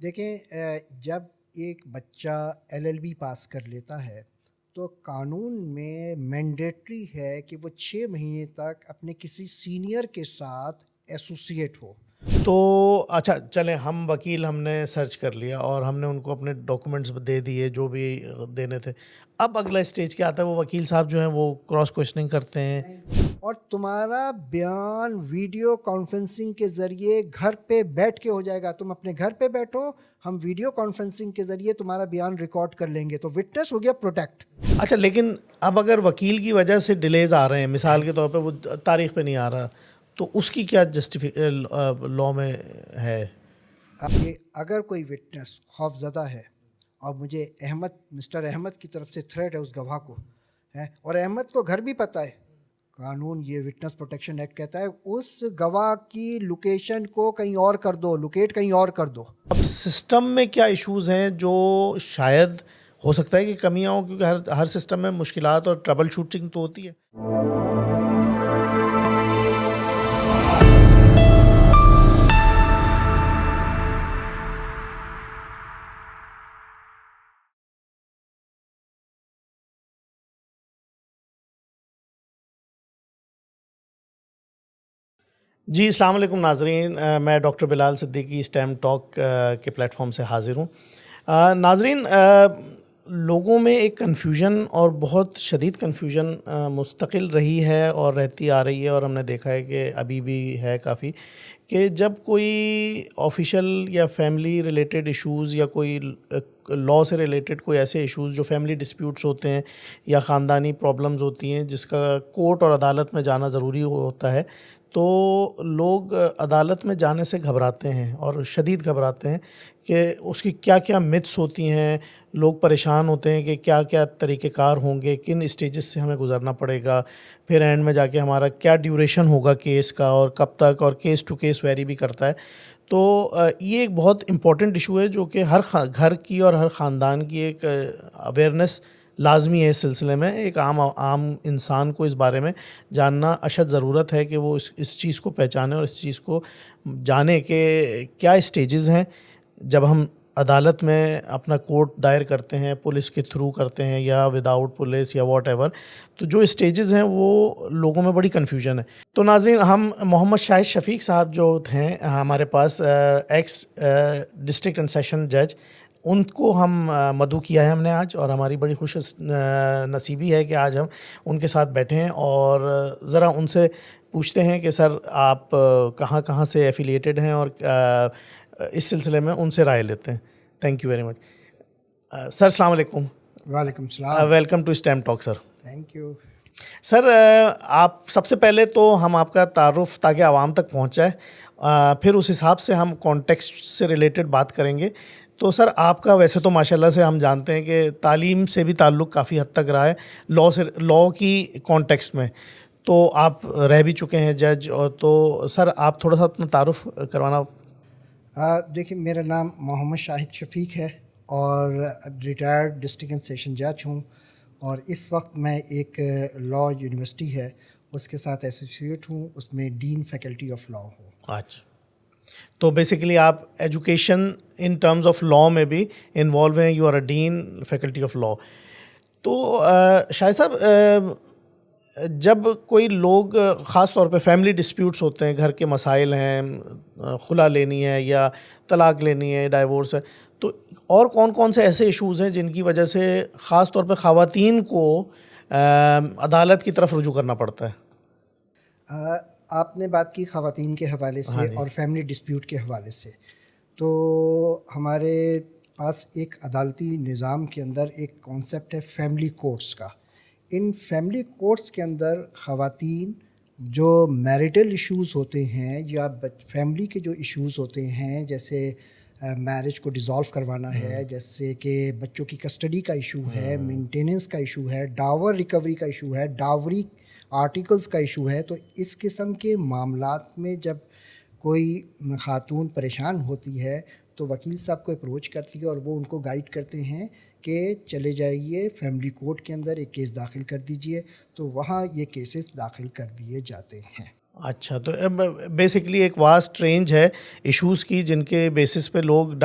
دیکھیں، جب ایک بچہ LLB پاس کر لیتا ہے تو قانون میں مینڈیٹری ہے کہ وہ 6 مہینے تک اپنے کسی سینئر کے ساتھ ایسوسیٹ ہو۔ تو اچھا چلیں، ہم نے سرچ کر لیا اور ہم نے ان کو اپنے ڈاکومنٹس دے دیے جو بھی دینے تھے۔ اب اگلا اسٹیج کیا آتا ہے؟ وہ وکیل صاحب جو ہیں وہ کراس کوشچننگ کرتے ہیں اور تمہارا بیان ویڈیو کانفرنسنگ کے ذریعے گھر پہ بیٹھ کے ہو جائے گا۔ تم اپنے گھر پہ بیٹھو، ہم ویڈیو کانفرنسنگ کے ذریعے تمہارا بیان ریکارڈ کر لیں گے، تو وٹنس ہو گیا پروٹیکٹ۔ اچھا، لیکن اب اگر وکیل کی وجہ سے ڈیلیز آ رہے ہیں، مثال کے طور پہ وہ تاریخ پہ نہیں آ رہا، تو اس کی کیا لا میں ہے؟ کہ اگر کوئی وٹنس خوف زدہ ہے اور مجھے مسٹر احمد کی طرف سے تھریٹ ہے اس گواہ کو ہے، اور احمد کو گھر بھی پتہ ہے، قانون یہ وٹنس پروٹیکشن ایکٹ کہتا ہے اس گواہ کی لوکیشن کو کہیں اور کر دو، لوکیٹ کہیں اور کر دو۔ اب سسٹم میں کیا ایشوز ہیں جو شاید ہو سکتا ہے کہ کمیاں ہوں، کیونکہ ہر سسٹم میں مشکلات اور ٹربل شوٹنگ تو ہوتی ہے۔ جی السلام علیکم ناظرین، میں ڈاکٹر بلال صدیقی اسٹیم ٹاک کے پلیٹ فارم سے حاضر ہوں۔ ناظرین، لوگوں میں ایک کنفیوژن اور بہت شدید کنفیوژن مستقل رہی ہے اور رہتی آ رہی ہے، اور ہم نے دیکھا ہے کہ ابھی بھی ہے کافی، کہ جب کوئی آفیشیل یا فیملی ریلیٹڈ ایشوز یا کوئی لا سے ریلیٹڈ کوئی ایسے ایشوز جو فیملی ڈسپیوٹس ہوتے ہیں یا خاندانی پرابلمز ہوتی ہیں جس کا کورٹ اور عدالت میں جانا ضروری ہوتا ہے، تو لوگ عدالت میں جانے سے گھبراتے ہیں اور شدید گھبراتے ہیں کہ اس کی کیا کیا متس ہوتی ہیں۔ لوگ پریشان ہوتے ہیں کہ کیا کیا طریقہ کار ہوں گے، کن اسٹیجز سے ہمیں گزرنا پڑے گا، پھر اینڈ میں جا کے ہمارا کیا ڈیوریشن ہوگا کیس کا اور کب تک، اور کیس ٹو کیس ویری بھی کرتا ہے۔ تو یہ ایک بہت امپورٹنٹ ایشو ہے جو کہ ہر گھر کی اور ہر خاندان کی ایک اویئرنیس لازمی ہے۔ اس سلسلے میں ایک عام انسان کو اس بارے میں جاننا اشد ضرورت ہے کہ وہ اس چیز کو پہچانے اور اس چیز کو جانے کہ کیا اسٹیجز ہیں جب ہم عدالت میں اپنا کورٹ دائر کرتے ہیں، پولیس کے تھرو کرتے ہیں یا وداؤٹ پولیس یا واٹ ایور، تو جو اسٹیجز ہیں وہ لوگوں میں بڑی کنفیوژن ہے۔ تو ناظرین، ہم محمد شاہد شفیق صاحب جو ہیں ہمارے پاس، ایکس ڈسٹرکٹ اینڈ سیشن جج، ان کو ہم مدعو کیا ہے ہم نے آج، اور ہماری بڑی خوش نصیبی ہے کہ آج ہم ان کے ساتھ بیٹھے ہیں اور ذرا ان سے پوچھتے ہیں کہ سر آپ کہاں کہاں سے ایفیلیٹڈ ہیں، اور اس سلسلے میں ان سے رائے لیتے ہیں۔ Thank you very much sir. السلام علیکم۔ وعلیکم السلام۔ Welcome to STEM talk sir. Thank you sir, آپ سب سے پہلے تو ہم آپ کا تعارف تاکہ عوام تک پہنچ جائے، پھر اس حساب سے ہم کانٹیکسٹ سے ریلیٹڈ بات کریں گے۔ تو سر، آپ کا ویسے تو ماشاءاللہ سے ہم جانتے ہیں کہ تعلیم سے بھی تعلق کافی حد تک رہا ہے، لا کی کانٹیکسٹ میں تو آپ رہ بھی چکے ہیں جج، اور تو سر آپ تھوڑا سا اپنا تعارف کروانا۔ دیکھیں، میرا نام محمد شاہد شفیق ہے اور ریٹائرڈ ڈسٹرکٹ اینڈ سیشن جج ہوں، اور اس وقت میں ایک لا یونیورسٹی ہے اس کے ساتھ ایسوسیٹ ہوں، اس میں ڈین فیکلٹی آف لا ہوں۔ اچھا، تو بیسیکلی آپ education in terms of law میں بھی انوالو ہیں، you are a dean faculty of law. تو شاہد صاحب، جب کوئی لوگ خاص طور پہ فیملی ڈسپیوٹس ہوتے ہیں، گھر کے مسائل ہیں، خلا لینی ہے یا طلاق لینی ہے، ڈائیورس ہے، تو اور کون کون سے ایسے ایشوز ہیں جن کی وجہ سے خاص طور پہ خواتین کو عدالت کی طرف رجوع کرنا پڑتا ہے؟ آپ نے بات کی خواتین کے حوالے سے اور فیملی ڈسپیوٹ کے حوالے سے، تو ہمارے پاس ایک عدالتی نظام کے اندر ایک کانسیپٹ ہے فیملی کورٹس کا۔ ان فیملی کورٹس کے اندر خواتین جو میریٹل ایشوز ہوتے ہیں یا فیملی کے جو ایشوز ہوتے ہیں، جیسے میرج کو ڈیزالو کروانا ہے، جیسے کہ بچوں کی کسٹڈی کا ایشو ہے، مینٹیننس کا ایشو ہے، ڈاور ریکوری کا ایشو ہے، ڈاوری آرٹیکلز کا ایشو ہے، تو اس قسم کے معاملات میں جب کوئی خاتون پریشان ہوتی ہے تو وکیل صاحب کو اپروچ کرتی ہے اور وہ ان کو گائیڈ کرتے ہیں کہ چلے جائیے فیملی کورٹ کے اندر ایک کیس داخل کر دیجئے، تو وہاں یہ کیسز داخل کر دیے جاتے ہیں۔ اچھا، تو بیسکلی ایک واسٹ رینج ہے ایشوز کی جن کے بیسس پہ لوگ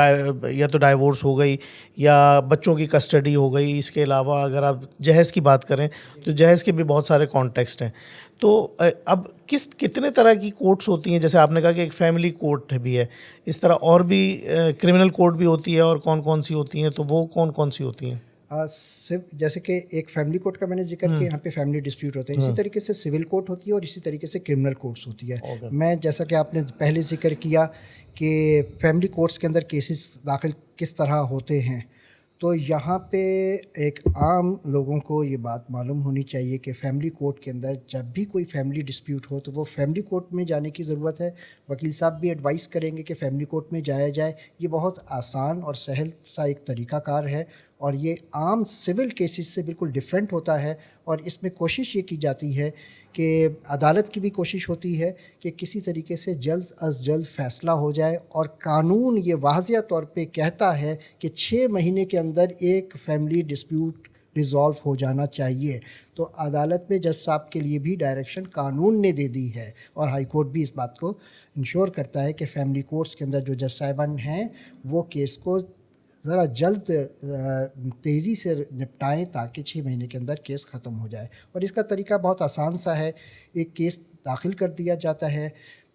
یا تو ڈائیورس ہو گئی یا بچوں کی کسٹڈی ہو گئی. اس کے علاوہ اگر آپ جہیز کی بات کریں تو جہیز کے بھی بہت سارے کانٹیکسٹ ہیں. تو اب کتنے طرح کی کورٹس ہوتی ہیں؟ جیسے آپ نے کہا کہ ایک فیملی کورٹ بھی ہے، اس طرح اور بھی کرمنل کورٹ بھی ہوتی ہے، اور کون کون سی ہوتی ہیں؟ تو وہ کون کون سی ہوتی ہیں؟ صرف جیسے کہ ایک فیملی کورٹ کا میں نے ذکر کیا، یہاں پہ فیملی ڈسپیوٹ ہوتے ہیں، اسی طریقے سے سول کورٹ ہوتی ہے اور اسی طریقے سے کرمنل کورٹس ہوتی ہے. میں جیسا کہ آپ نے پہلے ذکر کیا کہ فیملی کورٹس کے اندر کیسز داخل کس طرح ہوتے ہیں، تو یہاں پہ ایک عام لوگوں کو یہ بات معلوم ہونی چاہیے کہ فیملی کورٹ کے اندر جب بھی کوئی فیملی ڈسپیوٹ ہو تو وہ فیملی کورٹ میں جانے کی ضرورت ہے. وکیل صاحب بھی ایڈوائز کریں گے کہ فیملی کورٹ میں جایا جائے. یہ بہت آسان اور سہل سا ایک طریقہ کار ہے اور یہ عام سول کیسز سے بالکل ڈفرینٹ ہوتا ہے. اور اس میں کوشش یہ کی جاتی ہے کہ عدالت کی بھی کوشش ہوتی ہے کہ کسی طریقے سے جلد از جلد فیصلہ ہو جائے، اور قانون یہ واضح طور پہ کہتا ہے کہ 6 مہینے کے اندر ایک فیملی ڈسپیوٹ ریزالو ہو جانا چاہیے. تو عدالت میں جج صاحب کے لیے بھی ڈائریکشن قانون نے دے دی ہے، اور ہائی کورٹ بھی اس بات کو انشور کرتا ہے کہ فیملی کورٹس کے اندر جو جج صاحبان ہیں وہ کیس کو ذرا جلد تیزی سے نپٹائیں تاکہ 6 مہینے کے اندر کیس ختم ہو جائے. اور اس کا طریقہ بہت آسان سا ہے. ایک کیس داخل کر دیا جاتا ہے،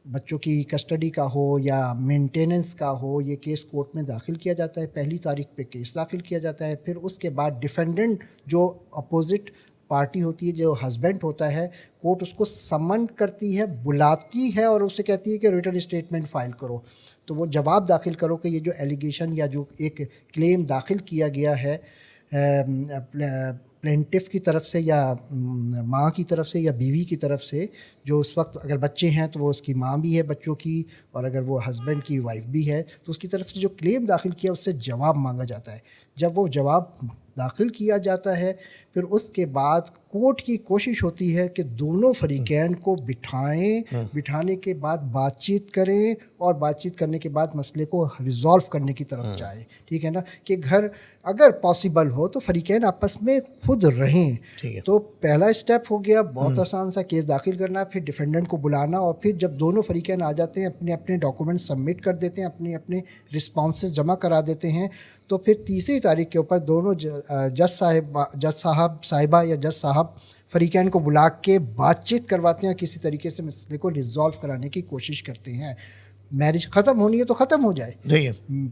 بچوں کی کسٹڈی کا ہو یا مینٹیننس کا ہو، یہ کیس کورٹ میں داخل کیا جاتا ہے. پہلی تاریخ پہ کیس داخل کیا جاتا ہے. پھر اس کے بعد ڈیفینڈنٹ جو اپوزٹ پارٹی ہوتی ہے، جو ہسبینڈ ہوتا ہے، کورٹ اس کو سمن کرتی ہے، بلاتی ہے اور اس سے کہتی ہے کہ ریٹن اسٹیٹمنٹ فائل کرو. تو وہ جواب داخل کرو کہ یہ جو ایلیگیشن یا جو ایک کلیم داخل کیا گیا ہے پلینٹف کی طرف سے یا ماں کی طرف سے یا بیوی کی طرف سے، جو اس وقت اگر بچے ہیں تو وہ اس کی ماں بھی ہے بچوں کی، اور اگر وہ ہسبینڈ کی وائف بھی ہے تو اس کی طرف سے جو کلیم داخل کیا اس سے جواب مانگا جاتا ہے. جب وہ جواب داخل کیا جاتا ہے پھر اس کے بعد کورٹ کی کوشش ہوتی ہے کہ دونوں فریقین کو بٹھانے کے بعد بات چیت کریں، اور بات چیت کرنے کے بعد مسئلے کو ریزالو کرنے کی طرف جائیں. ٹھیک ہے نا، کہ گھر اگر پاسبل ہو تو فریقین آپس میں خود رہیں. تو پہلا اسٹیپ ہو گیا بہت آسان سا، کیس داخل کرنا، پھر ڈیفینڈنٹ کو بلانا، اور پھر جب دونوں فریقین آ جاتے ہیں اپنے اپنے ڈاکومنٹ سبمٹ کر دیتے ہیں، اپنے اپنے رسپانسز جمع کرا دیتے ہیں، تو پھر تیسری تاریخ کے اوپر دونوں جج صاحبہ یا جج صاحب فریقین کو بلا کے بات چیت کرواتے ہیں، کسی طریقے سے مسئلے کو ریزالو کرانے کی کوشش کرتے ہیں. میرج ختم ہونی ہے تو ختم ہو جائے.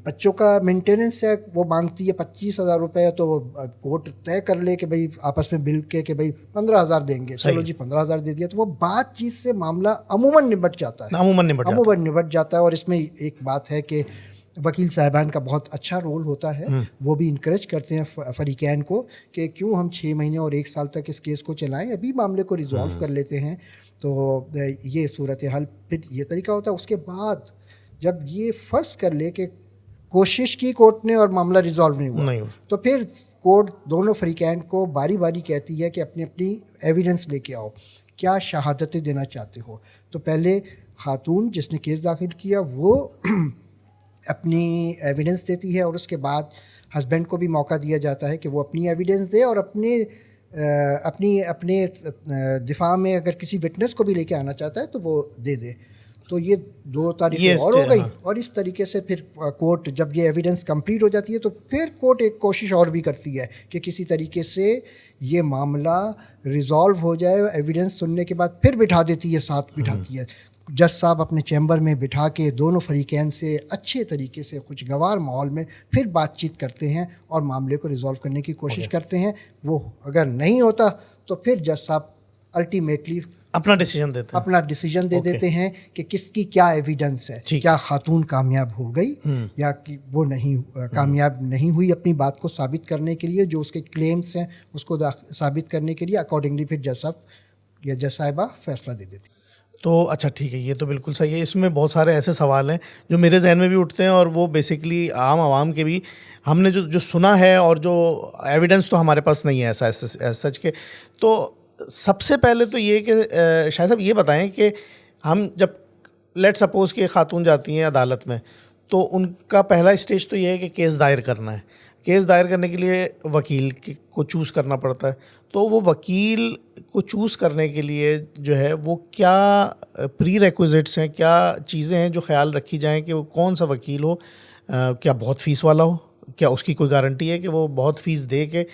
بچوں کا مینٹیننس ہے، وہ مانگتی ہے 25,000 روپے، تو وہ کورٹ طے کر لے کہ بھائی آپس میں بل کے کہ بھائی 15,000 دیں گے، چلو جی 15,000 دے دیا، تو وہ بات چیت سے معاملہ عموماً نبٹ جاتا ہے. عموماً نبٹ جاتا ہے. اور اس میں ایک بات ہے کہ وکیل صاحبان کا بہت اچھا رول ہوتا ہے. وہ بھی انکریج کرتے ہیں فریقین کو کہ کیوں ہم 6 مہینے اور 1 سال تک اس کیس کو چلائیں، ابھی معاملے کو ریزالو کر لیتے ہیں. تو یہ صورتحال پھر یہ طریقہ ہوتا ہے. اس کے بعد جب یہ فرض کر لے کہ کوشش کی کورٹ نے اور معاملہ ریزالو نہیں ہوا، تو پھر کورٹ دونوں فریقین کو باری باری کہتی ہے کہ اپنی اپنی ایویڈنس لے کے آؤ، کیا شہادتیں دینا چاہتے ہو. تو پہلے خاتون جس نے کیس داخل کیا وہ اپنی ایویڈنس دیتی ہے، اور اس کے بعد ہسبینڈ کو بھی موقع دیا جاتا ہے کہ وہ اپنی ایویڈنس دے، اور اپنے دفاع میں اگر کسی وٹنس کو بھی لے کے آنا چاہتا ہے تو وہ دے دے. تو یہ 2 تاریخیں اور ہو گئی. اور اس طریقے سے پھر کورٹ جب یہ ایویڈنس کمپلیٹ ہو جاتی ہے تو پھر کورٹ ایک کوشش اور بھی کرتی ہے کہ کسی طریقے سے یہ معاملہ ریزالو ہو جائے. ایویڈنس سننے کے بعد پھر بٹھا دیتی ہے، ساتھ بٹھاتی ہے. جج صاحب اپنے چیمبر میں بٹھا کے دونوں فریقین سے اچھے طریقے سے خوشگوار ماحول میں پھر بات چیت کرتے ہیں اور معاملے کو ریزالو کرنے کی کوشش کرتے ہیں. وہ اگر نہیں ہوتا تو پھر جج صاحب الٹیمیٹلی اپنا ڈیسیجن دے دیتے ہیں کہ کس کی کیا ایویڈنس ہے، کیا خاتون کامیاب ہو گئی یا وہ نہیں کامیاب نہیں ہوئی اپنی بات کو ثابت کرنے کے لیے، جو اس کے کلیمز ہیں اس کو ثابت کرنے کے لیے. اکارڈنگلی پھر جج صاحب یا جج صاحبہ فیصلہ دے دیتی. تو اچھا ٹھیک ہے، یہ تو بالکل صحیح ہے. اس میں بہت سارے ایسے سوال ہیں جو میرے ذہن میں بھی اٹھتے ہیں، اور وہ بیسکلی عام عوام کے بھی ہم نے جو سنا ہے، اور جو ایویڈنس تو ہمارے پاس نہیں ہے ایسا سچ کے. تو سب سے پہلے تو یہ کہ شاہ صاحب یہ بتائیں کہ ہم جب لیٹ سپوز کہ خاتون جاتی ہیں عدالت میں تو ان کا پہلا اسٹیج تو یہ ہے کہ کیس دائر کرنا ہے. کیس دائر کرنے کے لیے وکیل کو چوز کرنا پڑتا ہے. تو وہ وکیل کو چوز کرنے کے لیے جو ہے وہ کیا پری ریکوزٹس ہیں, کیا چیزیں ہیں جو خیال رکھی جائیں کہ وہ کون سا وکیل ہو؟ کیا بہت فیس والا ہو؟ کیا اس کی کوئی گارنٹی ہے کہ وہ بہت فیس دے کے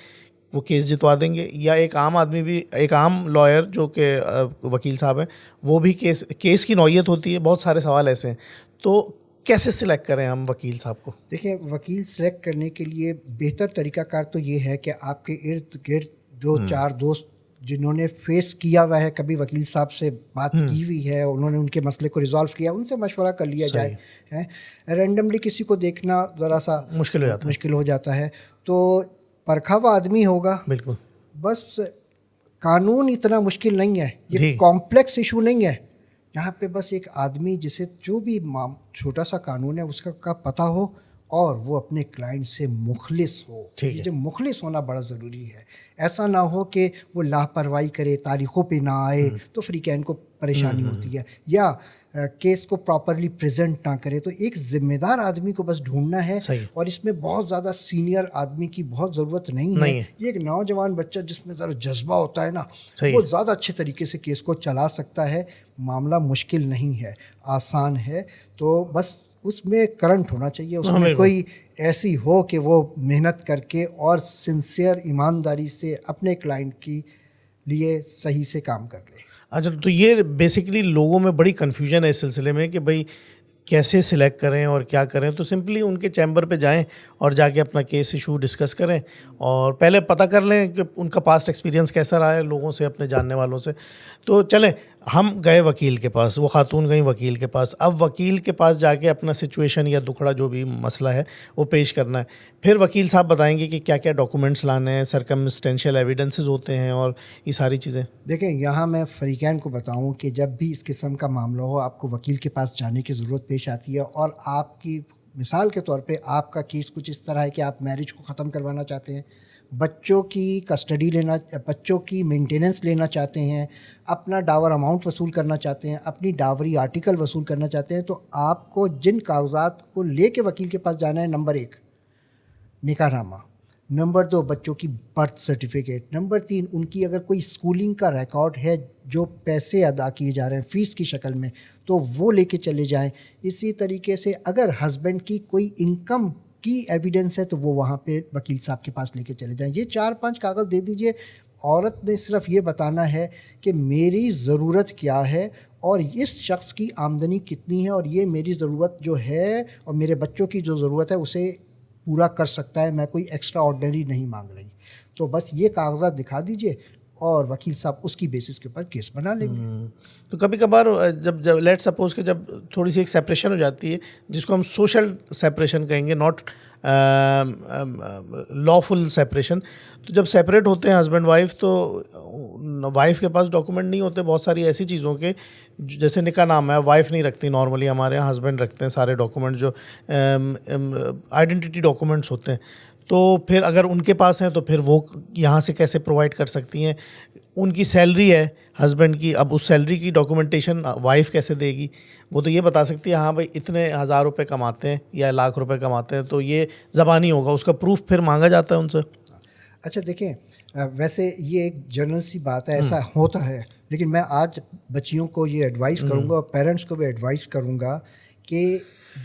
وہ کیس جتوا دیں گے؟ یا ایک عام آدمی بھی, ایک عام لائر جو کہ وکیل صاحب ہیں, وہ بھی کیس کی نوعیت ہوتی ہے, بہت سارے سوال ایسے ہیں. تو کیسے سلیکٹ کریں ہم وکیل صاحب کو؟ دیکھیں, وکیل سلیکٹ کرنے کے لیے بہتر طریقہ کار تو یہ ہے کہ آپ کے ارد گرد جو 4 دوست جنہوں نے فیس کیا ہوا ہے, کبھی وکیل صاحب سے بات کی ہوئی ہے, انہوں نے ان کے مسئلے کو ریزالو کیا, ان سے مشورہ کر لیا جائے. رینڈملی کسی کو دیکھنا ذرا سا مشکل ہو جاتا ہے. تو پرکھا ہوا آدمی ہوگا. بالکل. بس قانون اتنا مشکل نہیں ہے, یہ کمپلیکس ایشو نہیں ہے. یہاں پہ بس ایک آدمی جسے جو بھی چھوٹا سا قانون ہے اس کا پتہ ہو اور وہ اپنے کلائنٹ سے مخلص ہو. یہ جو مخلص ہونا بڑا ضروری ہے. ایسا نہ ہو کہ وہ لاپرواہی کرے, تاریخوں پہ نہ آئے تو فریقین کو پریشانی ہوتی ہے, یا کیس کو پراپرلی پریزنٹ نہ کرے. تو ایک ذمہ دار آدمی کو بس ڈھونڈنا ہے, اور اس میں بہت زیادہ سینئر آدمی کی بہت ضرورت نہیں ہے. یہ ایک نوجوان بچہ جس میں ذرا جذبہ ہوتا ہے نا, وہ زیادہ اچھے طریقے سے کیس کو چلا سکتا ہے. معاملہ مشکل نہیں ہے, آسان ہے. تو بس اس میں کرنٹ ہونا چاہیے, اس میں کوئی ایسی ہو کہ وہ محنت کر کے اور سنسیئر ایمانداری سے اپنے کلائنٹ کی لیے صحیح سے کام کر لے. اچھا, تو یہ بیسیکلی لوگوں میں بڑی کنفیوژن ہے اس سلسلے میں کہ بھائی کیسے سلیکٹ کریں اور کیا کریں. تو سمپلی ان کے چیمبر پہ جائیں اور جا کے اپنا کیس ایشو ڈسکس کریں, اور پہلے پتہ کر لیں کہ ان کا پاسٹ ایکسپیرینس کیسا رہا ہے لوگوں سے, اپنے جاننے والوں سے. تو چلیں, ہم گئے وکیل کے پاس, وہ خاتون گئیں وکیل کے پاس. اب وکیل کے پاس جا کے اپنا سچویشن یا دکھڑا جو بھی مسئلہ ہے وہ پیش کرنا ہے. پھر وکیل صاحب بتائیں گے کہ کیا کیا ڈاکومنٹس لانے ہیں, سرکمسٹینشیل ایویڈنسز ہوتے ہیں اور یہ ساری چیزیں. دیکھیں, یہاں میں فریقین کو بتاؤں کہ جب بھی اس قسم کا معاملہ ہو آپ کو وکیل کے پاس جانے کی ضرورت پیش آتی ہے. اور آپ کی مثال کے طور پہ آپ کا کیس کچھ اس طرح ہے کہ آپ میرج کو ختم کروانا چاہتے ہیں, بچوں کی کسٹڈی لینا, بچوں کی مینٹیننس لینا چاہتے ہیں, اپنا ڈاور اماؤنٹ وصول کرنا چاہتے ہیں, اپنی ڈاوری آرٹیکل وصول کرنا چاہتے ہیں. تو آپ کو جن کاغذات کو لے کے وکیل کے پاس جانا ہے, نمبر 1 نکاح نامہ, نمبر 2 بچوں کی برتھ سرٹیفکیٹ, نمبر 3 ان کی اگر کوئی اسکولنگ کا ریکارڈ ہے جو پیسے ادا کیے جا رہے ہیں فیس کی شکل میں تو وہ لے کے چلے جائیں. اسی طریقے سے اگر ہسبینڈ کی کوئی انکم کی ایویڈنس ہے تو وہ وہاں پہ وکیل صاحب کے پاس لے کے چلے جائیں. یہ 4-5 کاغذ دے دیجئے. عورت نے صرف یہ بتانا ہے کہ میری ضرورت کیا ہے اور اس شخص کی آمدنی کتنی ہے, اور یہ میری ضرورت جو ہے اور میرے بچوں کی جو ضرورت ہے اسے پورا کر سکتا ہے, میں کوئی ایکسٹرا آرڈنری نہیں مانگ رہی. تو بس یہ کاغذات دکھا دیجئے اور وکیل صاحب اس کی بیسس کے اوپر کیس بنا لیں گے. تو کبھی کبھار جب لیٹ سپوز کہ جب تھوڑی سی ایک سیپریشن ہو جاتی ہے, جس کو ہم سوشل سیپریشن کہیں گے, ناٹ لافل سیپریشن, تو جب سیپریٹ ہوتے ہیں ہسبینڈ وائف تو وائف کے پاس ڈاکومنٹ نہیں ہوتے بہت ساری ایسی چیزوں کے, جیسے نکاح نامہ ہے وائف نہیں رکھتی نارملی, ہمارے یہاں ہسبینڈ رکھتے ہیں سارے ڈاکومنٹ جو آئیڈینٹی ڈاکومنٹس ہوتے ہیں. تو پھر اگر ان کے پاس ہیں تو پھر وہ یہاں سے کیسے پرووائڈ کر سکتی ہیں؟ ان کی سیلری ہے ہسبینڈ کی, اب اس سیلری کی ڈاکومنٹیشن وائف کیسے دے گی؟ وہ تو یہ بتا سکتی ہے ہاں بھائی اتنے 1000 روپے کماتے ہیں یا 1,00,000 روپے کماتے ہیں, تو یہ زبانی ہوگا, اس کا پروف پھر مانگا جاتا ہے ان سے. اچھا دیکھیں, ویسے یہ ایک جنرل سی بات ہے, ایسا ہوتا ہے, لیکن میں آج بچیوں کو یہ ایڈوائز کروں گا اور پیرنٹس کو بھی ایڈوائز کروں گا کہ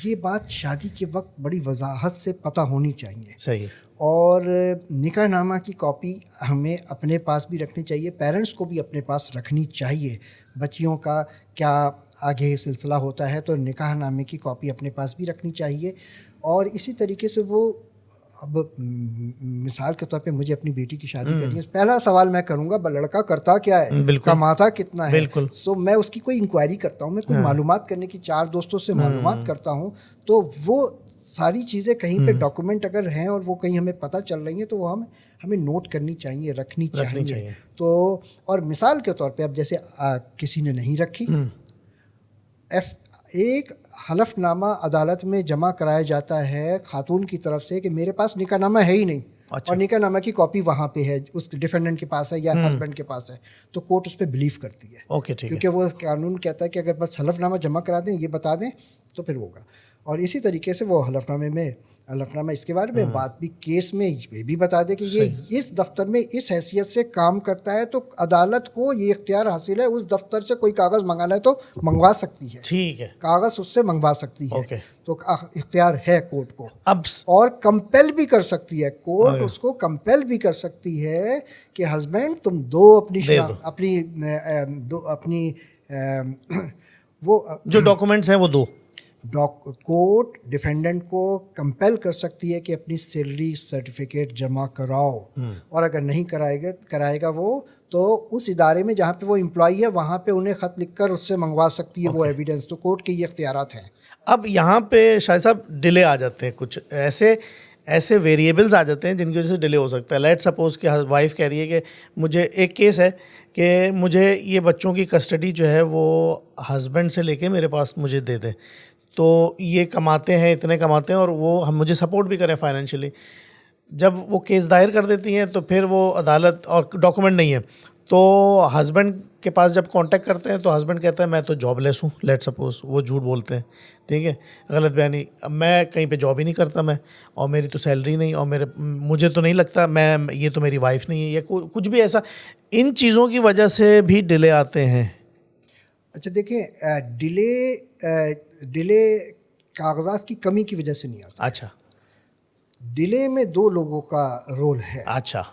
یہ بات شادی کے وقت بڑی وضاحت سے پتہ ہونی چاہیے. صحیح. اور نکاح نامہ کی کاپی ہمیں اپنے پاس بھی رکھنی چاہیے, پیرنٹس کو بھی اپنے پاس رکھنی چاہیے. بچیوں کا کیا آگے سلسلہ ہوتا ہے تو نکاح نامے کی کاپی اپنے پاس بھی رکھنی چاہیے. اور اسی طریقے سے وہ, اب مثال کے طور پہ مجھے اپنی بیٹی کی شادی کرنی ہے, پہلا سوال میں کروں گا لڑکا کرتا کیا ہے, کماتا کتنا ہے. سو میں اس کی کوئی انکوائری کرتا ہوں, میں کوئی معلومات کرنے کی 4 دوستوں سے معلومات کرتا ہوں. تو وہ ساری چیزیں کہیں پہ ڈاکومنٹ اگر ہیں اور وہ کہیں ہمیں پتہ چل رہی ہیں تو وہ ہمیں نوٹ کرنی چاہیے, رکھنی چاہیے. تو اور مثال کے طور پہ اب جیسے کسی نے نہیں رکھی, ایک حلف نامہ عدالت میں جمع کرایا جاتا ہے خاتون کی طرف سے کہ میرے پاس نکاح نامہ ہے ہی نہیں, اور نکاح نامہ کی کاپی وہاں پہ ہے, اس ڈیفینڈنٹ کے پاس ہے یا ہسبینڈ کے پاس ہے, تو کورٹ اس پہ بلیو کرتی ہے. کیونکہ وہ قانون کہتا ہے کہ اگر بس حلف نامہ جمع کرا دیں, یہ بتا دیں تو پھر ہوگا. اور اسی طریقے سے وہ حلف نامہ اس کے بارے میں بات بھی کیس میں یہ بھی بتا دے کہ یہ اس دفتر میں اس حیثیت سے کام کرتا ہے، تو عدالت کو یہ اختیار حاصل ہے اس دفتر سے کوئی کاغذ منگانا ہے تو منگوا سکتی ہے، ٹھیک ہے، کاغذ اس سے منگوا سکتی ہے، اوکے، تو اختیار ہے کورٹ کو. اب اور کمپیل بھی کر سکتی ہے کورٹ، اس کو کمپیل بھی کر سکتی ہے کہ ہسبینڈ تم دو اپنی وہ جو ڈاکومنٹس ہیں وہ دو. کورٹ ڈیفینڈنٹ کو کمپیل کر سکتی ہے کہ اپنی سیلری سرٹیفکیٹ جمع کراؤ، اور اگر نہیں کرائے گا وہ تو اس ادارے میں جہاں پہ وہ امپلائی ہے وہاں پہ انہیں خط لکھ کر اس سے منگوا سکتی ہے وہ ایویڈنس. تو کورٹ کے یہ اختیارات ہیں. اب یہاں پہ شاہد صاحب ڈیلے آ جاتے ہیں، کچھ ایسے ویریبلز آ جاتے ہیں جن کی وجہ سے ڈیلے ہو سکتا ہے. لیٹ سپوز کہ وائف کہہ رہی ہے کہ مجھے، ایک کیس ہے کہ مجھے یہ بچوں کی کسٹڈی جو ہے وہ ہسبینڈ سے لے کے میرے پاس مجھے دے دیں، تو یہ کماتے ہیں، اتنے کماتے ہیں، اور وہ ہم مجھے سپورٹ بھی کریں فائنینشلی. جب وہ کیس دائر کر دیتی ہیں تو پھر وہ عدالت، اور ڈاکومنٹ نہیں ہے، تو ہسبینڈ کے پاس جب کانٹیکٹ کرتے ہیں تو ہسبینڈ کہتا ہے میں تو جاب لیس ہوں، لیٹ سپوز وہ جھوٹ بولتے ہیں، ٹھیک ہے، غلط بیانی، میں کہیں پہ جاب ہی نہیں کرتا میں، اور میری تو سیلری نہیں، اور مجھے تو نہیں لگتا یہ تو میری وائف نہیں ہے، یا کچھ بھی ایسا. ان چیزوں کی وجہ سے بھی ڈیلے آتے ہیں. اچھا دیکھیں، ڈیلے کاغذات کی کمی کی وجہ سے نہیں آتا. اچھا، ڈیلے میں دو لوگوں کا رول ہے. اچھا،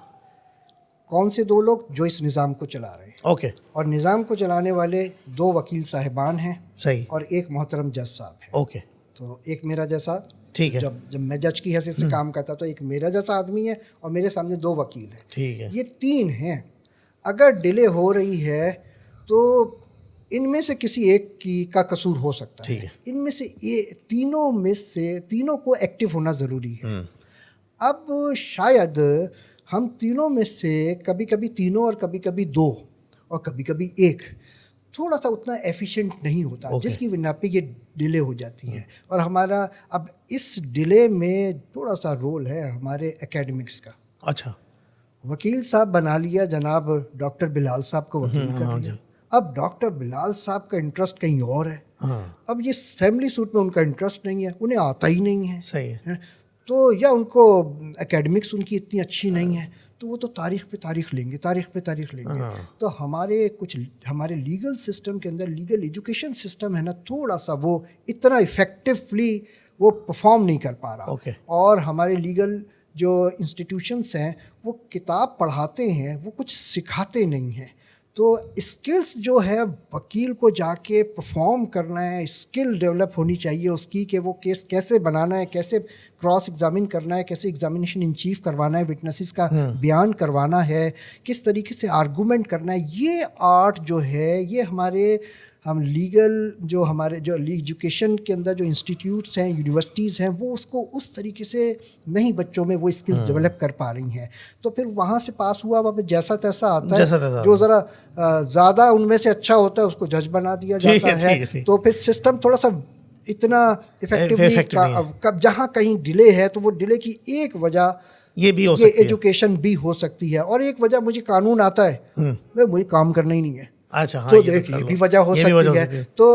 کون سے دو لوگ؟ جو اس نظام کو چلا رہے ہیں. اوکے. اور نظام کو چلانے والے دو وکیل صاحبان ہیں، صحیح، اور ایک محترم جج صاحب ہے. اوکے. تو ایک میرا جیسا، ٹھیک ہے، جب میں جج کی حیثیت سے کام کرتا تو ایک میرا جیسا آدمی ہے اور میرے سامنے دو وکیل ہیں. ٹھیک ہے. یہ تین ہیں. اگر ڈیلے ہو رہی ہے تو ان میں سے کسی ایک کا قصور ہو سکتا ہے. ان میں سے تینوں کو ایکٹیو ہونا ضروری ہے. اب شاید ہم تینوں میں سے کبھی کبھی تینوں، اور کبھی کبھی دو، اور کبھی کبھی ایک تھوڑا سا اتنا ایفیشینٹ نہیں ہوتا، جس کی بنا پہ یہ ڈیلے ہو جاتی ہیں. اور ہمارا اب اس ڈیلے میں تھوڑا سا رول ہے ہمارے اکیڈمکس کا. اچھا، وکیل صاحب بنا لیا جناب ڈاکٹر بلال صاحب کو وکیل کر لیا. اب ڈاکٹر بلال صاحب کا انٹرسٹ کہیں اور ہے. اب یہ فیملی سوٹ میں ان کا انٹرسٹ نہیں ہے، انہیں آتا ہی نہیں ہے. صحیح ہے. تو یا ان کو اکیڈمکس ان کی اتنی اچھی نہیں ہے، تو وہ تو تاریخ پہ تاریخ لیں گے. تو ہمارے لیگل سسٹم کے اندر، لیگل ایجوکیشن سسٹم ہے نا، تھوڑا سا وہ اتنا افیکٹولی وہ پرفارم نہیں کر پا رہا. اور ہمارے لیگل جو انسٹیٹیوشنس ہیں وہ کتاب پڑھاتے ہیں، وہ کچھ سکھاتے نہیں ہیں. تو اسکلس جو ہے وکیل کو جا کے پرفارم کرنا ہے، اسکل ڈیولپ ہونی چاہیے اس کی، کہ وہ کیس کیسے بنانا ہے، کیسے کراس ایگزامن کرنا ہے، کیسے ایگزامینیشن ان چیف کروانا ہے، وٹنسز کا بیان کروانا ہے، کس طریقے سے آرگومنٹ کرنا ہے. یہ آرٹ جو ہے، یہ ہم لیگل جو ایجوکیشن کے اندر جو انسٹیٹیوٹس ہیں، یونیورسٹیز ہیں، وہ اس کو اس طریقے سے نہیں بچوں میں وہ اسکلز ڈیولپ کر پا رہی ہیں. تو پھر وہاں سے پاس ہوا وہاں پہ جیسا تیسا آتا ہے، جو ذرا زیادہ ان میں سے اچھا ہوتا ہے اس کو جج بنا دیا جاتا ہے. تو پھر سسٹم تھوڑا سا اتنا افیکٹولی، جہاں کہیں ڈیلے ہے تو وہ ڈیلے کی ایک وجہ یہ ایجوکیشن بھی ہو سکتی ہے، اور ایک وجہ مجھے قانون آتا ہے، مجھے کام کرنا ہی نہیں ہے. اچھا، تو دیکھ یہ بھی وجہ ہو سکتی ہے. تو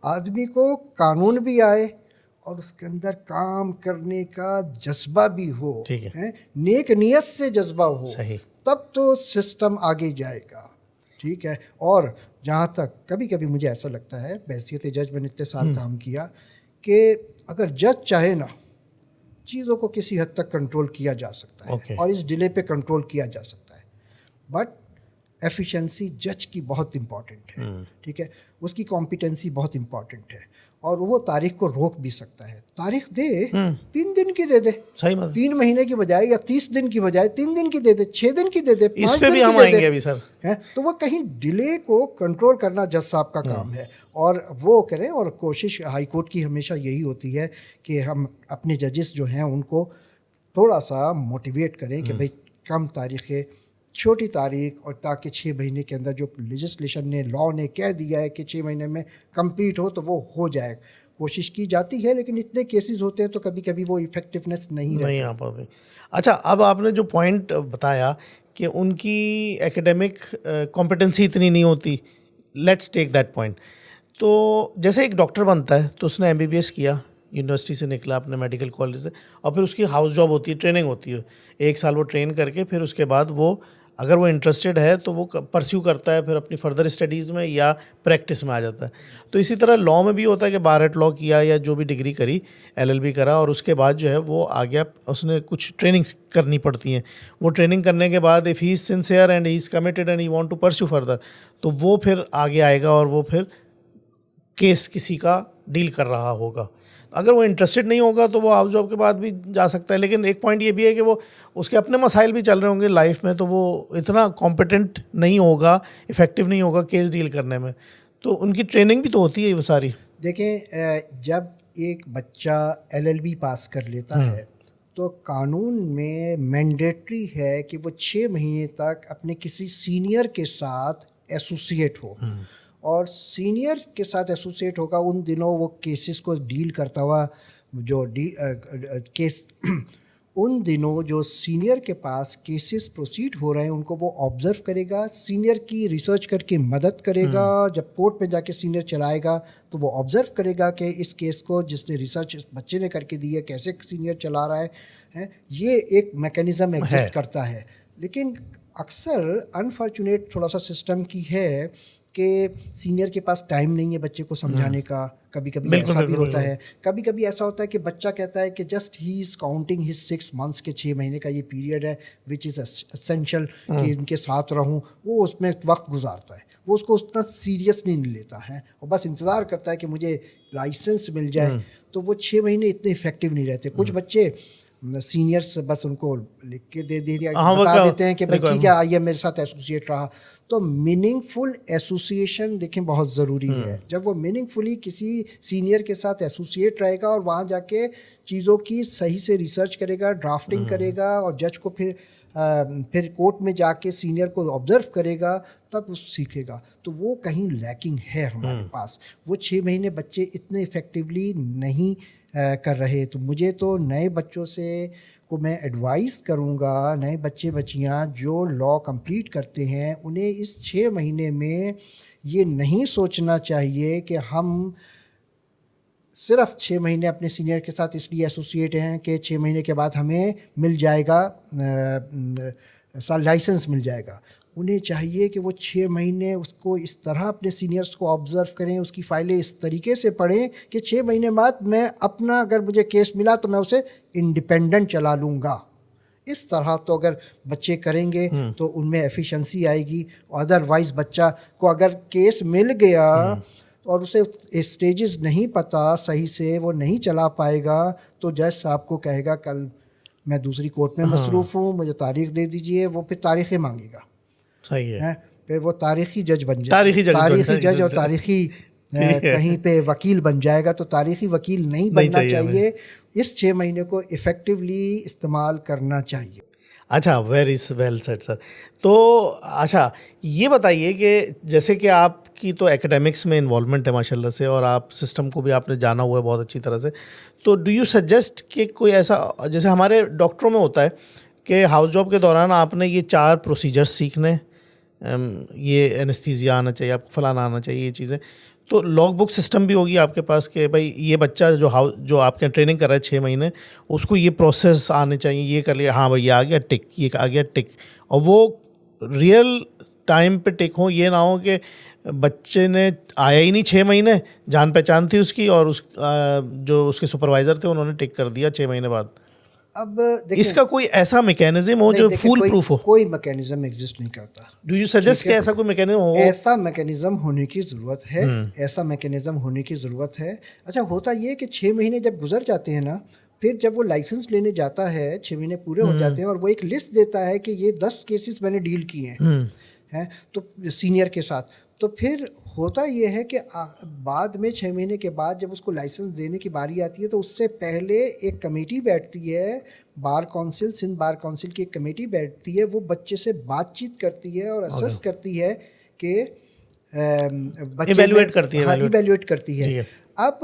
آدمی کو قانون بھی آئے اور اس کے اندر کام کرنے کا جذبہ بھی ہو، نیک نیت سے جذبہ ہو، تب تو سسٹم آگے جائے گا. ٹھیک ہے. اور جہاں تک کبھی کبھی مجھے ایسا لگتا ہے، بحیثیت جج میں نے اتنے سال کام کیا، کہ اگر جج چاہے نا، چیزوں کو کسی حد تک کنٹرول کیا جا سکتا ہے، اور اس ڈیلے پہ کنٹرول کیا جا سکتا ہے. بٹ ایفیشنسی جج کی بہت امپورٹنٹ ہے. ٹھیک ہے. اس کی کمپیٹنسی بہت امپورٹنٹ ہے، اور وہ تاریخ کو روک بھی سکتا ہے. تاریخ دے 3 دن کی دے دے، 3 مہینے کی بجائے، یا 30 دن کی بجائے 3 دن کی دے دے، 6 دن کی دے دے، 5 دن کی دے دے. تو وہ کہیں ڈیلے کو کنٹرول کرنا جج صاحب کا کام ہے، اور وہ کریں. اور کوشش ہائی کورٹ کی ہمیشہ یہی ہوتی ہے کہ ہم اپنے ججز جو ہیں ان کو تھوڑا سا موٹیویٹ کریں کہ بھائی کم تاریخیں، چھوٹی تاریخ، اور تاکہ 6 مہینے کے اندر جو لیجسلیشن نے، لا نے کہہ دیا ہے کہ 6 مہینے میں کمپلیٹ ہو، تو وہ ہو جائے. کوشش کی جاتی ہے، لیکن اتنے کیسز ہوتے ہیں تو کبھی کبھی وہ افیکٹونیس نہیں آ پاتی. اچھا، اب آپ نے جو پوائنٹ بتایا کہ ان کی ایکیڈیمک کمپٹنسی اتنی نہیں ہوتی، لیٹس ٹیک دیٹ پوائنٹ. تو جیسے ایک ڈاکٹر بنتا ہے تو اس نے MBBS کیا، یونیورسٹی سے نکلا اپنے میڈیکل کالج سے, اور پھر اس کی ہاؤس جاب ہوتی ہے, ٹریننگ ہوتی ہے, 1 سال وہ ٹرین کر کے پھر اس کے بعد وہ اگر وہ انٹرسٹڈ ہے تو وہ پرسیو کرتا ہے پھر اپنی فردر اسٹڈیز میں یا پریکٹس میں آ جاتا ہے. تو اسی طرح لا میں بھی ہوتا ہے کہ بار ایٹ لا کیا یا جو بھی ڈگری کری, LLB کرا, اور اس کے بعد جو ہے وہ آ گیا, اس نے کچھ ٹریننگس کرنی پڑتی ہیں. وہ ٹریننگ کرنے کے بعد if he is sincere and he is committed and he want to pursue further, تو وہ پھر آگے آئے گا اور وہ پھر کیس کسی کا ڈیل کر رہا ہوگا. اگر وہ انٹرسٹڈ نہیں ہوگا تو وہ ہاؤس جاب کے بعد بھی جا سکتا ہے. لیکن ایک پوائنٹ یہ بھی ہے کہ وہ اس کے اپنے مسائل بھی چل رہے ہوں گے لائف میں, تو وہ اتنا کمپیٹنٹ نہیں ہوگا, افیکٹو نہیں ہوگا کیس ڈیل کرنے میں. تو ان کی ٹریننگ بھی تو ہوتی ہے وہ ساری. دیکھیں, جب ایک بچہ LLB پاس کر لیتا ہے تو قانون میں مینڈیٹری ہے کہ وہ 6 مہینے تک اپنے کسی سینئر کے ساتھ ایسوسیٹ ہو, اور سینئر کے ساتھ ایسوسیٹ ہوگا. ان دنوں وہ کیسز کو ڈیل کرتا ہوا جو کیس ان دنوں جو سینئر کے پاس کیسز پروسیڈ ہو رہے ہیں ان کو وہ آبزرو کرے گا, سینئر کی ریسرچ کر کے مدد کرے گا. جب کورٹ میں جا کے سینئر چلائے گا تو وہ آبزرو کرے گا کہ اس کیس کو جس نے ریسرچ اس بچے نے کر کے دی ہے کیسے سینئر چلا رہا ہے. یہ ایک میکینزم ایگزسٹ کرتا ہے. لیکن اکثر انفارچونیٹ تھوڑا سا سسٹم کی ہے کہ سینئر کے پاس ٹائم نہیں ہے بچے کو سمجھانے کا. کبھی کبھی ایسا بھی ہوتا ہے, کبھی کبھی ایسا ہوتا ہے کہ بچہ کہتا ہے کہ جسٹ ہی از کاؤنٹنگ ہز 6 months کے 6 مہینے کا یہ پیریڈ ہے وچ از اسینشل کہ ان کے ساتھ رہوں. وہ اس میں وقت گزارتا ہے, وہ اس کو اتنا سیریس نہیں لیتا ہے, اور بس انتظار کرتا ہے کہ مجھے لائسنس مل جائے. تو وہ 6 مہینے اتنے افیکٹو نہیں رہتے. کچھ بچے سینئر سے بس ان کو لکھ کے دے دیا بتا دیتے ہیں کہ بھائی ٹھیک ہے آئیے میرے ساتھ ایسوسیٹ رہا. تو میننگ فل ایسوسیشن دیکھیں بہت ضروری ہے. جب وہ میننگ فلی کسی سینئر کے ساتھ ایسوسیٹ رہے گا اور وہاں جا کے چیزوں کی صحیح سے ریسرچ کرے گا, ڈرافٹنگ کرے گا, اور جج کو پھر کورٹ میں جا کے سینئر کو آبزرو کرے گا, تب اس سیکھے گا. تو وہ کہیں لیکنگ ہے ہمارے پاس. وہ 6 مہینے بچے اتنے افیکٹولی نہیں کر رہے. تو مجھے تو نئے بچوں سے کو میں ایڈوائز کروں گا, نئے بچے بچیاں جو لا کمپلیٹ کرتے ہیں انہیں اس 6 مہینے میں یہ نہیں سوچنا چاہیے کہ ہم صرف 6 مہینے اپنے سینئر کے ساتھ اس لیے ایسوسیٹ ہیں کہ 6 مہینے کے بعد ہمیں مل جائے گا لائسنس مل جائے گا. انہیں چاہیے کہ وہ 6 مہینے اس کو اس طرح اپنے سینئرس کو آبزرو کریں, اس کی فائلیں اس طریقے سے پڑھیں کہ 6 مہینے بعد میں اپنا اگر مجھے کیس ملا تو میں اسے انڈیپینڈنٹ چلا لوں گا. اس طرح تو اگر بچے کریں گے تو ان میں ایفیشنسی آئے گی. ادروائز بچہ کو اگر کیس مل گیا اور اسے اسٹیجز نہیں پتہ صحیح سے, وہ نہیں چلا پائے گا, تو جج صاحب کو کہے گا کل میں دوسری کورٹ میں مصروف ہوں, مجھے تاریخ دے دیجئے. وہ پھر تاریخیں مانگے گا. صحیح ہے. پھر وہ تاریخی جج بن جائے گا, تاریخی جج اور تاریخی کہیں پہ وکیل بن جائے گا. تو تاریخی وکیل نہیں بننا چاہیے. اس 6 مہینے کو افیکٹولی استعمال کرنا چاہیے. اچھا, ویری ویل سیڈ سر. تو اچھا یہ بتائیے کہ جیسے کہ آپ کی تو ایکیڈیمکس میں انوالومنٹ ہے ماشاء اللہ سے, اور آپ سسٹم کو بھی آپ نے جانا ہوا ہے بہت اچھی طرح سے, تو ڈو یو سجیسٹ کہ کوئی ایسا جیسے ہمارے ڈاکٹروں میں ہوتا ہے کہ ہاؤس جاب کے دوران آپ نے یہ 4 پروسیجرس سیکھنے, یہ اینستھیزیا آنا چاہیے آپ کو, فلانا آنا چاہیے, یہ چیزیں. تو لاگ بک سسٹم بھی ہوگی آپ کے پاس کہ بھائی یہ بچہ جو آپ کے ٹریننگ کر رہا ہے 6 مہینے, اس کو یہ پروسیس آنے چاہیے, یہ کر لیا, ہاں بھائی یہ آ گیا ٹک, یہ آ گیا ٹک, اور وہ ریئل ٹائم پہ ٹک ہوں. یہ نہ ہو کہ بچے نے آیا ہی نہیں 6 مہینے, جان پہچان تھی اس کی, اور جو اس کے سپروائزر تھے انہوں نے ٹک کر دیا 6 مہینے بعد. اب اس کا کوئی ایسا میکینزم ہو جو فول پروف ہو؟ کوئی میکینزم ایگزسٹ نہیں کرتا. ڈو یو سجیسٹ کہ ایسا کوئی میکینزم ہو؟ ایسا میکینزم ہونے کی ضرورت ہے, ایسا میکینزم ہونے کی ضرورت ہے. اچھا ہوتا یہ کہ 6 مہینے جب گزر جاتے ہیں نا, پھر جب وہ لائسنس لینے جاتا ہے 6 مہینے پورے ہو جاتے ہیں, اور وہ ایک لسٹ دیتا ہے کہ یہ 10 کیسز میں نے ڈیل کیے ہیں تو سینئر کے ساتھ. تو پھر ہوتا یہ ہے کہ بعد میں 6 مہینے کے بعد جب اس کو لائسنس دینے کی باری آتی ہے تو اس سے پہلے ایک کمیٹی بیٹھتی ہے, bar council, Sindh bar council کی ایک کمیٹی بیٹھتی ہے, وہ بچے سے بات چیت کرتی ہے اور اسس کرتی ہے کہ ایویلویٹ کرتی ہے. اب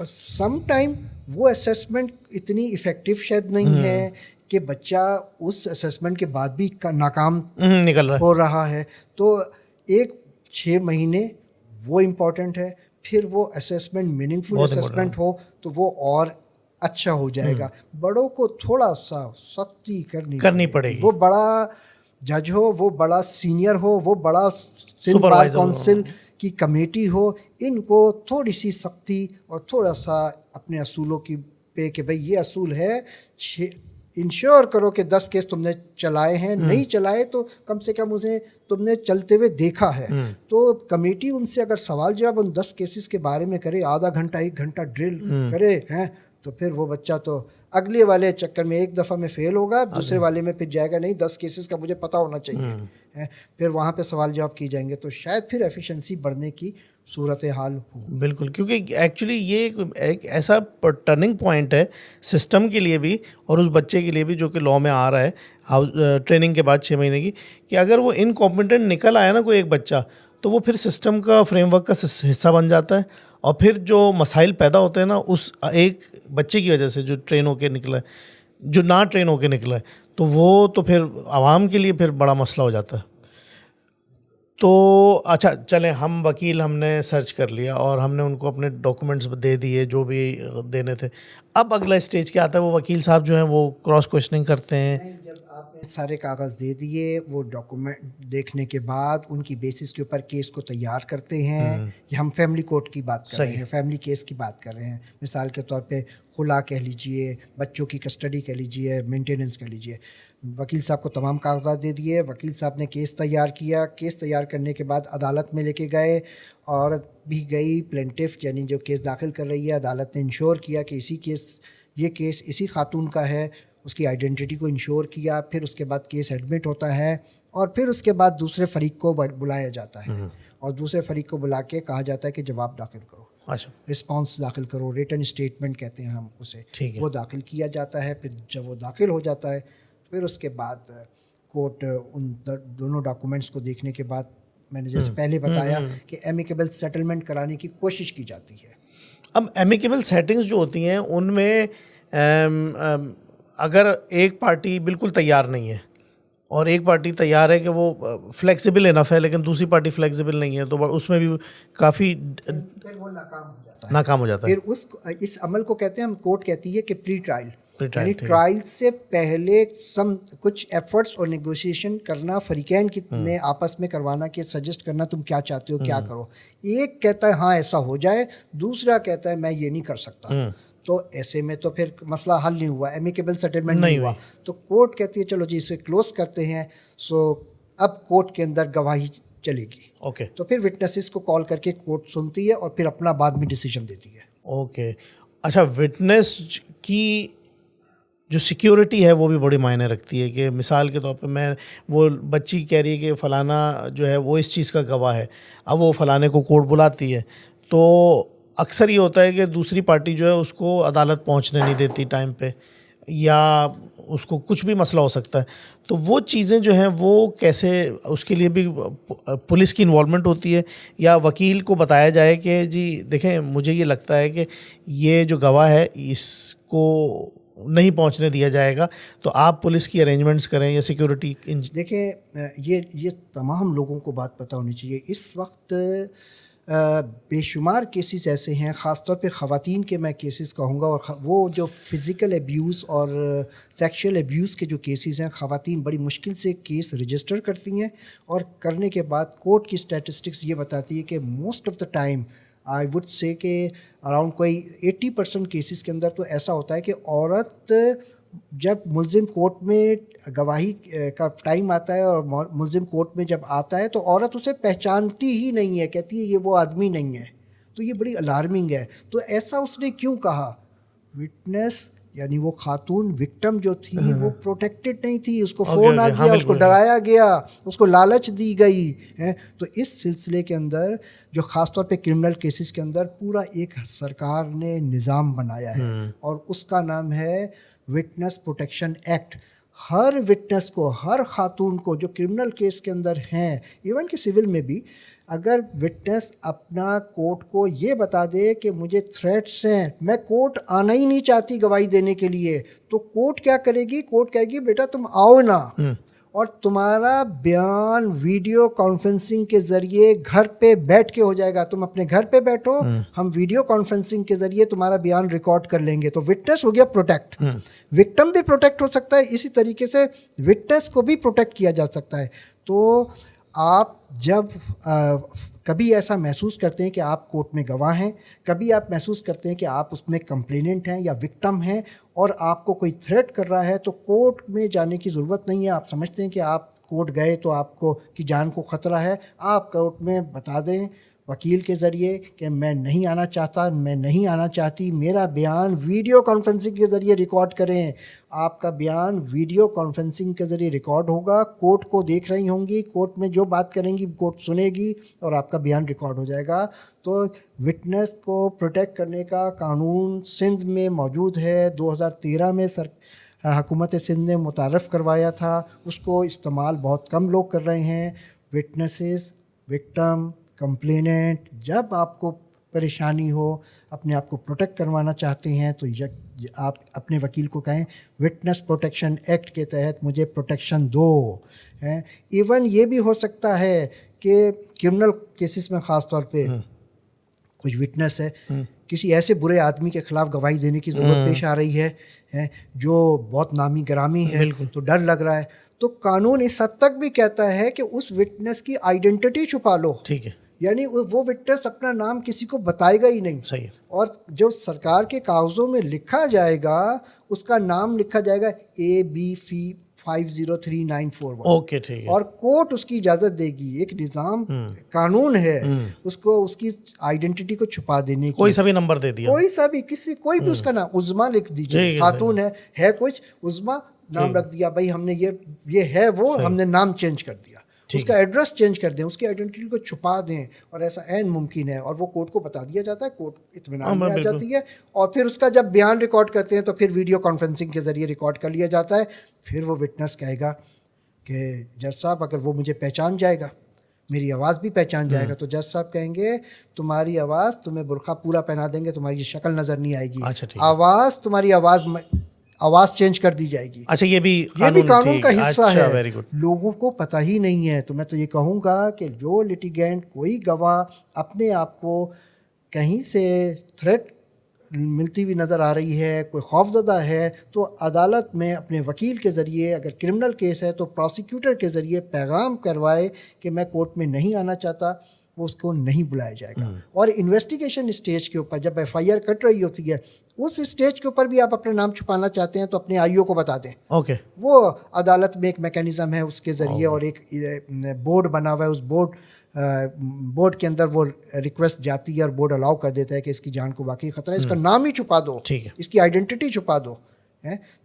سم ٹائم وہ اسیسمنٹ اتنی افیکٹو شاید نہیں ہے کہ بچہ اس اسیسمنٹ کے بعد بھی ناکام نکل ہو رہا ہے. تو ایک 6 مہینے وہ امپورٹنٹ ہے. پھر وہ اسیسمنٹ میننگ فل اسیسمنٹ ہو تو وہ اور اچھا ہو جائے گا. بڑوں کو تھوڑا سا سختی کرنی پڑے گی. وہ بڑا جج ہو, وہ بڑا سینئر ہو, وہ بڑا سندھ بار کونسل کی کمیٹی ہو, ان کو تھوڑی سی سختی اور تھوڑا سا اپنے اصولوں کی پہ کہ بھئی یہ اصول ہے, انشور کرو کہ 10 کیس تم نے چلائے ہیں, نہیں چلائے تو کم سے کم اسے تم نے چلتے ہوئے دیکھا ہے. تو کمیٹی ان سے اگر سوال جواب ان 10 کیسز کے بارے میں کرے, آدھا گھنٹہ 1 گھنٹہ ڈرل کرے ہیں, تو پھر وہ بچہ تو اگلے والے چکر میں ایک دفعہ میں فیل ہوگا, دوسرے والے میں پھر جائے گا نہیں 10 کیسز کا مجھے پتہ ہونا چاہیے, پھر وہاں پہ سوال جواب کی جائیں گے, تو شاید پھر ایفیشنسی بڑھنے کی صورت حال ہو. بالکل, کیونکہ ایکچولی یہ ایک ایسا ٹرننگ پوائنٹ ہے سسٹم کے لیے بھی اور اس بچے کے لیے بھی جو کہ لاء میں آ رہا ہے ٹریننگ کے بعد 6 مہینے کی, کہ اگر وہ انکمپیٹنٹ نکل آیا نا کوئی ایک بچہ, تو وہ پھر سسٹم کا فریم ورک کا حصہ بن جاتا ہے, اور پھر جو مسائل پیدا ہوتے ہیں نا اس ایک بچے کی وجہ سے جو ٹرین ہو کے نکلا ہے, جو نہ ٹرین ہو کے نکلا ہے, تو وہ تو پھر عوام کے لیے پھر بڑا مسئلہ ہو جاتا ہے. تو اچھا چلیں, ہم وکیل ہم نے سرچ کر لیا اور ہم نے ان کو اپنے ڈاکومنٹس دے دیے جو بھی دینے تھے. اب اگلا اسٹیج کیا آتا ہے, وہ وکیل صاحب جو ہیں وہ کراس کوشچننگ کرتے ہیں. جب آپ نے سارے کاغذ دے دیے, وہ ڈاکومنٹ دیکھنے کے بعد ان کی بیسس کے اوپر کیس کو تیار کرتے ہیں. یہ ہم فیملی کورٹ کی بات کر رہے ہیں, فیملی کیس کی بات کر رہے ہیں. مثال کے طور پہ خلا کہہ لیجئے, بچوں کی کسٹڈی کہہ لیجئے, مینٹیننس کہہ لیجئے. وکیل صاحب کو تمام کاغذات دے دیے, وکیل صاحب نے کیس تیار کیا. کیس تیار کرنے کے بعد عدالت میں لے کے گئے, عورت بھی گئی, پلینٹف یعنی جو کیس داخل کر رہی ہے, عدالت نے انشور کیا کہ یہ کیس اسی خاتون کا ہے, اس کی آئیڈینٹی کو انشور کیا. پھر اس کے بعد کیس ایڈمٹ ہوتا ہے, اور پھر اس کے بعد دوسرے فریق کو بلایا جاتا ہے, اور دوسرے فریق کو بلا کے کہا جاتا ہے کہ جواب داخل کرو, رسپانس داخل کرو, ریٹن اسٹیٹمنٹ کہتے ہیں ہم اسے, وہ داخل کیا جاتا ہے. پھر جب وہ داخل ہو جاتا ہے, پھر اس کے بعد کورٹ ان دونوں ڈاکومنٹس کو دیکھنے کے بعد, میں نے جیسے پہلے بتایا کہ ایمیکیبل سیٹلمنٹ کرانے کی کوشش کی جاتی ہے. اب ایمیکیبل سیٹنگز جو ہوتی ہیں ان میں اگر ایک پارٹی بالکل تیار نہیں ہے اور ایک پارٹی تیار ہے کہ وہ فلیکسیبل انف ہے, لیکن دوسری پارٹی فلیکسیبل نہیں ہے, تو اس میں بھی کافی پھر وہ ناکام ہو جاتا ہے. پھر اس عمل کو کہتے ہیں, ہم کورٹ کہتی ہے کہ پری ٹرائل, یعنی ٹرائل سے پہلے کچھ ایفرٹس اور نیگوشیشن کرنا فریقین میں آپس میں کروانا, کہ سجیسٹ کرنا تم کیا چاہتے ہو, کیا کرو. ایک کہتا ہے ہاں ایسا ہو جائے, دوسرا کہتا ہے میں یہ نہیں کر سکتا. تو ایسے میں تو پھر مسئلہ حل نہیں ہوا, ایمیکیبل سیٹلمنٹ نہیں ہوا. تو کورٹ کہتی ہے چلو جی اسے کلوز کرتے ہیں. سو اب کورٹ کے اندر گواہی چلے گی. تو پھر وٹنسز کو کال کر کے کورٹ سنتی ہے اور پھر اپنا بعد میں ڈیسیجن دیتی ہے. اچھا, وٹنس کی جو سیکیورٹی ہے وہ بھی بڑی معنی رکھتی ہے, کہ مثال کے طور پہ وہ بچی کہہ رہی ہے کہ فلانا جو ہے وہ اس چیز کا گواہ ہے, اب وہ فلانے کو کورٹ بلاتی ہے, تو اکثر یہ ہوتا ہے کہ دوسری پارٹی جو ہے اس کو عدالت پہنچنے نہیں دیتی ٹائم پہ, یا اس کو کچھ بھی مسئلہ ہو سکتا ہے. تو وہ چیزیں جو ہیں وہ کیسے, اس کے لیے بھی پولیس کی انوالومنٹ ہوتی ہے, یا وکیل کو بتایا جائے کہ جی دیکھیں مجھے یہ لگتا ہے کہ یہ جو گواہ ہے اس کو نہیں پہنچنے دیا جائے گا, تو آپ پولیس کی ارینجمنٹس کریں یا سیکیورٹی. دیکھیں یہ تمام لوگوں کو بات پتہ ہونی چاہیے. اس وقت بے شمار کیسز ایسے ہیں, خاص طور پہ خواتین کے میں کیسز کہوں گا, اور وہ جو فزیکل ایبیوز اور سیکشل ایبیوز کے جو کیسز ہیں, خواتین بڑی مشکل سے کیس رجسٹر کرتی ہیں, اور کرنے کے بعد کورٹ کی اسٹیٹسٹکس یہ بتاتی ہے کہ most of the time I would say کہ اراؤنڈ کوئی 80% کیسز کے اندر تو ایسا ہوتا ہے کہ عورت جب ملزم کورٹ میں گواہی کا ٹائم آتا ہے اور ملزم کورٹ میں جب آتا ہے تو عورت اسے پہچانتی ہی نہیں ہے, کہتی ہے یہ وہ آدمی نہیں ہے. تو یہ بڑی الارمنگ ہے. تو ایسا اس نے کیوں کہا؟ وٹنس یعنی وہ خاتون وکٹم جو تھی وہ پروٹیکٹڈ نہیں تھی, اس کو فون آ گیا, اس کو ڈرایا گیا, اس کو لالچ دی گئی ہے. تو اس سلسلے کے اندر جو خاص طور پہ کرمنل کیسز کے اندر پورا ایک سرکار نے نظام بنایا ہے, اور اس کا نام ہے وٹنس پروٹیکشن ایکٹ. ہر وٹنس کو, ہر خاتون کو جو کرمنل کیس کے اندر ہیں, ایون کہ سول میں بھی, اگر وٹنس اپنا کورٹ کو یہ بتا دے کہ مجھے تھریٹس ہیں, میں کورٹ آنا ہی نہیں چاہتی گواہی دینے کے لیے, تو کورٹ کیا کرے گی؟ کورٹ کہے گی بیٹا تم آؤ نا, اور تمہارا بیان ویڈیو کانفرنسنگ کے ذریعے گھر پہ بیٹھ کے ہو جائے گا. تم اپنے گھر پہ بیٹھو, ہم ویڈیو کانفرنسنگ کے ذریعے تمہارا بیان ریکارڈ کر لیں گے. تو وٹنس ہو گیا پروٹیکٹ, وکٹم بھی پروٹیکٹ ہو سکتا ہے, اسی طریقے سے وٹنس کو بھی پروٹیکٹ کیا جا سکتا ہے. تو آپ جب کبھی ایسا محسوس کرتے ہیں کہ آپ کورٹ میں گواہ ہیں, کبھی آپ محسوس کرتے ہیں کہ آپ اس میں کمپلیننٹ ہیں یا وکٹم ہیں اور آپ کو کوئی تھریٹ کر رہا ہے, تو کورٹ میں جانے کی ضرورت نہیں ہے. آپ سمجھتے ہیں کہ آپ کورٹ گئے تو آپ کو کی جان کو خطرہ ہے, آپ کورٹ میں بتا دیں وکیل کے ذریعے کہ میں نہیں آنا چاہتا, میں نہیں آنا چاہتی, میرا بیان ویڈیو کانفرنسنگ کے ذریعے ریکارڈ کریں. آپ کا بیان ویڈیو کانفرنسنگ کے ذریعے ریکارڈ ہوگا, کورٹ کو دیکھ رہی ہوں گی, کورٹ میں جو بات کریں گی کورٹ سنے گی اور آپ کا بیان ریکارڈ ہو جائے گا. تو وٹنس کو پروٹیکٹ کرنے کا قانون سندھ میں موجود ہے. 2013 میں حکومت سندھ نے متعارف کروایا تھا, اس کو استعمال بہت کم لوگ کر رہے ہیں. وٹنسز, وکٹم, کمپلیننٹ, جب آپ کو پریشانی ہو, اپنے آپ کو پروٹیکٹ کروانا چاہتے ہیں تو آپ اپنے وکیل کو کہیں وٹنس پروٹیکشن ایکٹ کے تحت مجھے پروٹیکشن دو. ایون یہ بھی ہو سکتا ہے کہ کرمنل کیسز میں خاص طور پہ کچھ وٹنس ہے, کسی ایسے برے آدمی کے خلاف گواہی دینے کی ضرورت پیش آ رہی ہے جو بہت نامی گرامی ہے, تو ڈر لگ رہا ہے, تو قانون اس حد تک بھی کہتا ہے کہ اس وٹنس کی آئیڈینٹی چھپا لو. ٹھیک ہے, یعنی وہ وٹنس اپنا نام کسی کو بتائے گا ہی نہیں. صحیح ہے. اور جو سرکار کے کاغذوں میں لکھا جائے گا اس کا نام لکھا جائے گا ABC 503941. اوکے, ٹھیک ہے. اور کورٹ اس کی اجازت دے گی. ایک نظام قانون ہے اس کو اس کی آئیڈینٹی کو چھپا دینے کی. کوئی سا بھی نمبر دے دیا, کوئی سا بھی, کوئی بھی اس کا نام عظما لکھ دیجیے, خاتون ہے کچھ عظما نام رکھ دیا, بھائی ہم نے یہ ہے وہ, ہم نے نام چینج کر دیا, اس کا ایڈریس چینج کر دیں, اس کی آئیڈینٹی کو چھپا دیں, اور ایسا عین ممکن ہے, اور وہ کورٹ کو بتا دیا جاتا ہے, کورٹ اطمینان میں آ جاتی ہے. اور پھر اس کا جب بیان ریکارڈ کرتے ہیں تو پھر ویڈیو کانفرنسنگ کے ذریعے ریکارڈ کر لیا جاتا ہے. پھر وہ وٹنس کہے گا کہ جج صاحب اگر وہ مجھے پہچان جائے گا, میری آواز بھی پہچان جائے گا, تو جج صاحب کہیں گے تمہاری آواز, تمہیں برقع پورا پہنا دیں گے, تمہاری شکل نظر نہیں آئے گی, آواز تمہاری آواز چینج کر دی جائے گی. اچھا, یہ بھی قانون کا حصہ ہے, لوگوں کو پتہ ہی نہیں ہے. تو میں تو یہ کہوں گا کہ جو لٹیگینٹ, کوئی گواہ اپنے آپ کو کہیں سے تھریٹ ملتی ہوئی نظر آ رہی ہے, کوئی خوف زدہ ہے, تو عدالت میں اپنے وکیل کے ذریعے, اگر کرمنل کیس ہے تو پروسیکیوٹر کے ذریعے پیغام کروائے کہ میں کورٹ میں نہیں آنا چاہتا, وہ اس کو نہیں بلایا جائے گا. اور انویسٹیگیشن اسٹیج کے اوپر جب FIR کٹ رہی ہوتی ہے, اس اسٹیج کے اوپر بھی آپ اپنا نام چھپانا چاہتے ہیں تو اپنے IO کو بتا دیں. اوکے, وہ عدالت میں ایک میکینزم ہے اس کے ذریعے, اور ایک بورڈ بنا ہوا ہے, اس بورڈ کے اندر وہ ریکویسٹ جاتی ہے اور بورڈ الاؤ کر دیتا ہے کہ اس کی جان کو واقعی خطرہ ہے, اس کا نام ہی چھپا دو, اس کی آئیڈینٹی چھپا دو,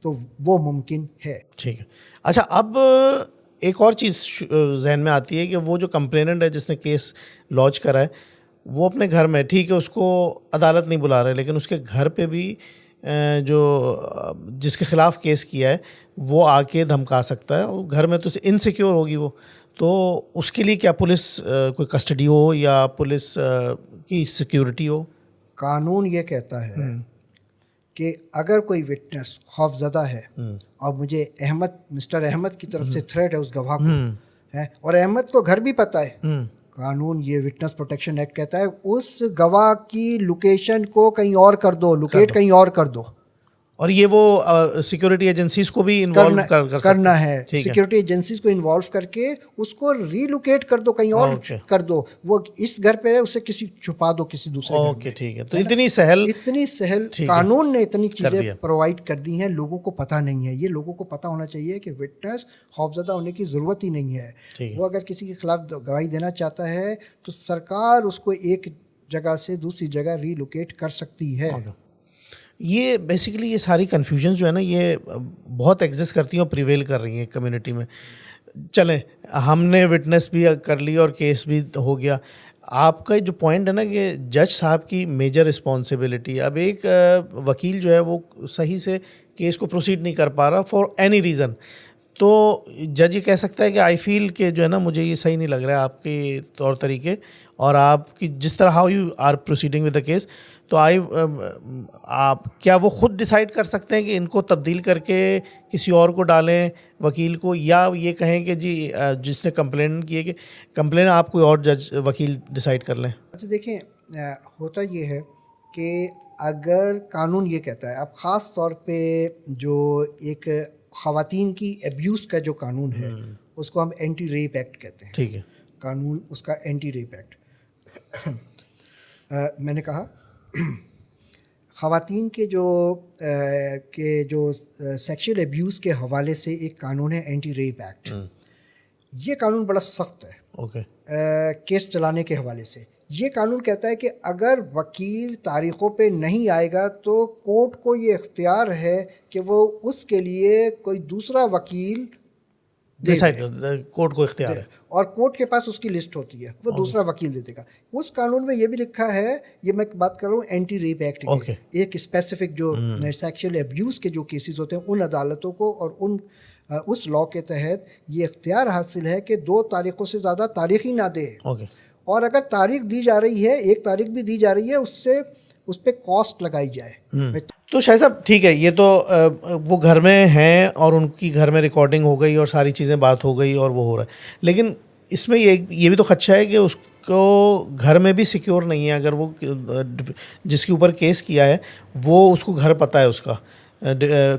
تو وہ ممکن ہے. ٹھیک ہے. اچھا, اب ایک اور چیز ذہن میں آتی ہے کہ وہ جو کمپلیننٹ ہے جس نے کیس لانچ کرا ہے, وہ اپنے گھر میں, ٹھیک ہے, اس کو عدالت نہیں بلا رہے, لیکن اس کے گھر پہ بھی جو جس کے خلاف کیس کیا ہے وہ آ کے دھمکا سکتا ہے, اور گھر میں تو انسیکیور ہوگی وہ, تو اس کے لیے کیا پولیس کوئی کسٹڈی ہو یا پولیس کی سیکیورٹی ہو؟ قانون یہ کہتا ہے کہ اگر کوئی وٹنس خوف زدہ ہے اور مجھے مسٹر احمد کی طرف سے تھریٹ ہے اس گواہ کو, اور احمد کو گھر بھی پتہ ہے, قانون یہ وٹنس پروٹیکشن ایکٹ کہتا ہے اس گواہ کی لوکیشن کو کہیں اور کر دو, لوکیٹ کہیں اور کر دو. اور یہ وہ سیکورٹی ایجنسیز کو بھی انوالو کرنا ہے, سیکورٹی ایجنسیز کو انوالو کر کے اس کو ری لوکیٹ کر دو, کہیں اور کر دو, وہ اس گھر پہ ہے اسے کسی چھپا دو کسی دوسرے گھر میں. ٹھیک ہے, تو اتنی سہل قانون نے اتنی چیزیں پرووائڈ کر دی ہیں, لوگوں کو پتہ نہیں ہے. یہ لوگوں کو پتہ ہونا چاہیے کہ وٹنس خوفزدہ ہونے کی ضرورت ہی نہیں ہے. وہ اگر کسی کے خلاف گواہی دینا چاہتا ہے تو سرکار اس کو ایک جگہ سے دوسری جگہ ری لوکیٹ کر سکتی ہے. یہ بیسیکلی یہ ساری کنفیوژنز جو ہے نا, یہ بہت ایگزسٹ کرتی ہیں اور پریویل کر رہی ہیں کمیونٹی میں. چلیں, ہم نے وٹنس بھی کر لی اور کیس بھی ہو گیا. آپ کا جو پوائنٹ ہے نا کہ جج صاحب کی میجر رسپانسبلٹی, اب ایک وکیل جو ہے وہ صحیح سے کیس کو پروسیڈ نہیں کر پا رہا فار اینی ریزن, تو جج یہ کہہ سکتا ہے کہ آئی فیل کہ جو ہے نا مجھے یہ صحیح نہیں لگ رہا ہے آپ کے طور طریقے اور آپ کی جس طرح how you are proceeding with the case, تو آپ کیا وہ خود ڈیسائیڈ کر سکتے ہیں کہ ان کو تبدیل کر کے کسی اور کو ڈالیں وکیل کو, یا یہ کہیں کہ جی جس نے کمپلین کی ہے کہ کمپلین آپ کوئی اور جج وکیل ڈیسائیڈ کر لیں؟ اچھا دیکھیں, ہوتا یہ ہے کہ اگر قانون یہ کہتا ہے, اب خاص طور پہ جو ایک خواتین کی ایبیوز کا جو قانون ہے اس کو ہم اینٹی ریپ ایکٹ کہتے ہیں. ٹھیک ہے, قانون اس کا اینٹی ریپ ایکٹ. میں نے کہا خواتین کے جو سیکشل ایبیوز کے حوالے سے ایک قانون ہے اینٹی ریپ ایکٹ. یہ قانون بڑا سخت ہے. اوکے. کیس چلانے کے حوالے سے یہ قانون کہتا ہے کہ اگر وکیل تاریخوں پہ نہیں آئے گا تو کورٹ کو یہ اختیار ہے کہ وہ اس کے لیے کوئی دوسرا وکیل کورٹ کو اختیار ہے, اور کورٹ کے پاس اس کی لسٹ ہوتی ہے, وہ دوسرا وکیل دے دے گا. اس قانون میں یہ بھی لکھا ہے, یہ میں بات کر رہا ہوں اینٹی ریپ ایکٹ کی, ایک اسپیسیفک جو سیکشل ایبیوز کے جو کیسز ہوتے ہیں ان عدالتوں کو اور اس لا کے تحت یہ اختیار حاصل ہے کہ 2 تاریخوں سے زیادہ تاریخ ہی نہ دے. اور اگر تاریخ دی جا رہی ہے, ایک تاریخ بھی دی جا رہی ہے, اس پہ کاسٹ لگائی جائے. تو شاہ صاحب ٹھیک ہے, یہ تو وہ گھر میں ہیں اور ان کی گھر میں ریکارڈنگ ہو گئی اور ساری چیزیں بات ہو گئی اور وہ ہو رہا ہے, لیکن اس میں یہ بھی تو خدشہ ہے کہ اس کو گھر میں بھی سیکیور نہیں ہے. اگر وہ جس کے اوپر کیس کیا ہے وہ اس کو گھر پتہ ہے اس کا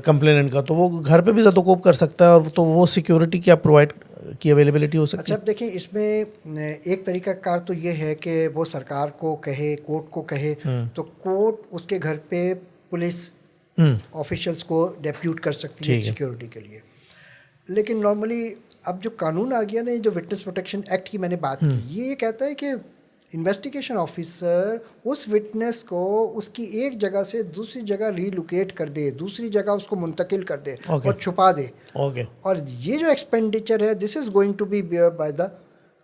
کمپلیننٹ کا, تو وہ گھر پہ بھی زد و کوب کر سکتا ہے, اور تو وہ سیکیورٹی کیا پرووائڈ کی اویلیبلٹی ہو سکتی ہے؟ اچھا اب دیکھیں, اس میں ایک طریقہ کار تو یہ ہے کہ وہ سرکار کو کہے, کورٹ کو کہے, تو کورٹ اس کے گھر پہ پولیس آفیشلس کو ڈیپیوٹ کر سکتی ہے سیکیورٹی کے لیے. لیکن نارملی اب جو قانون آ گیا نا, جو وٹنس پروٹیکشن ایکٹ کی میں نے بات کی, یہ کہتا ہے کہ انویسٹیگیشن آفیسر اس وٹنس کو اس کی ایک جگہ سے دوسری جگہ ریلوکیٹ کر دے, دوسری جگہ اس کو منتقل کر دے اور چھپا دے. اور یہ جو ایکسپینڈیچر ہے, this is going to be borne by the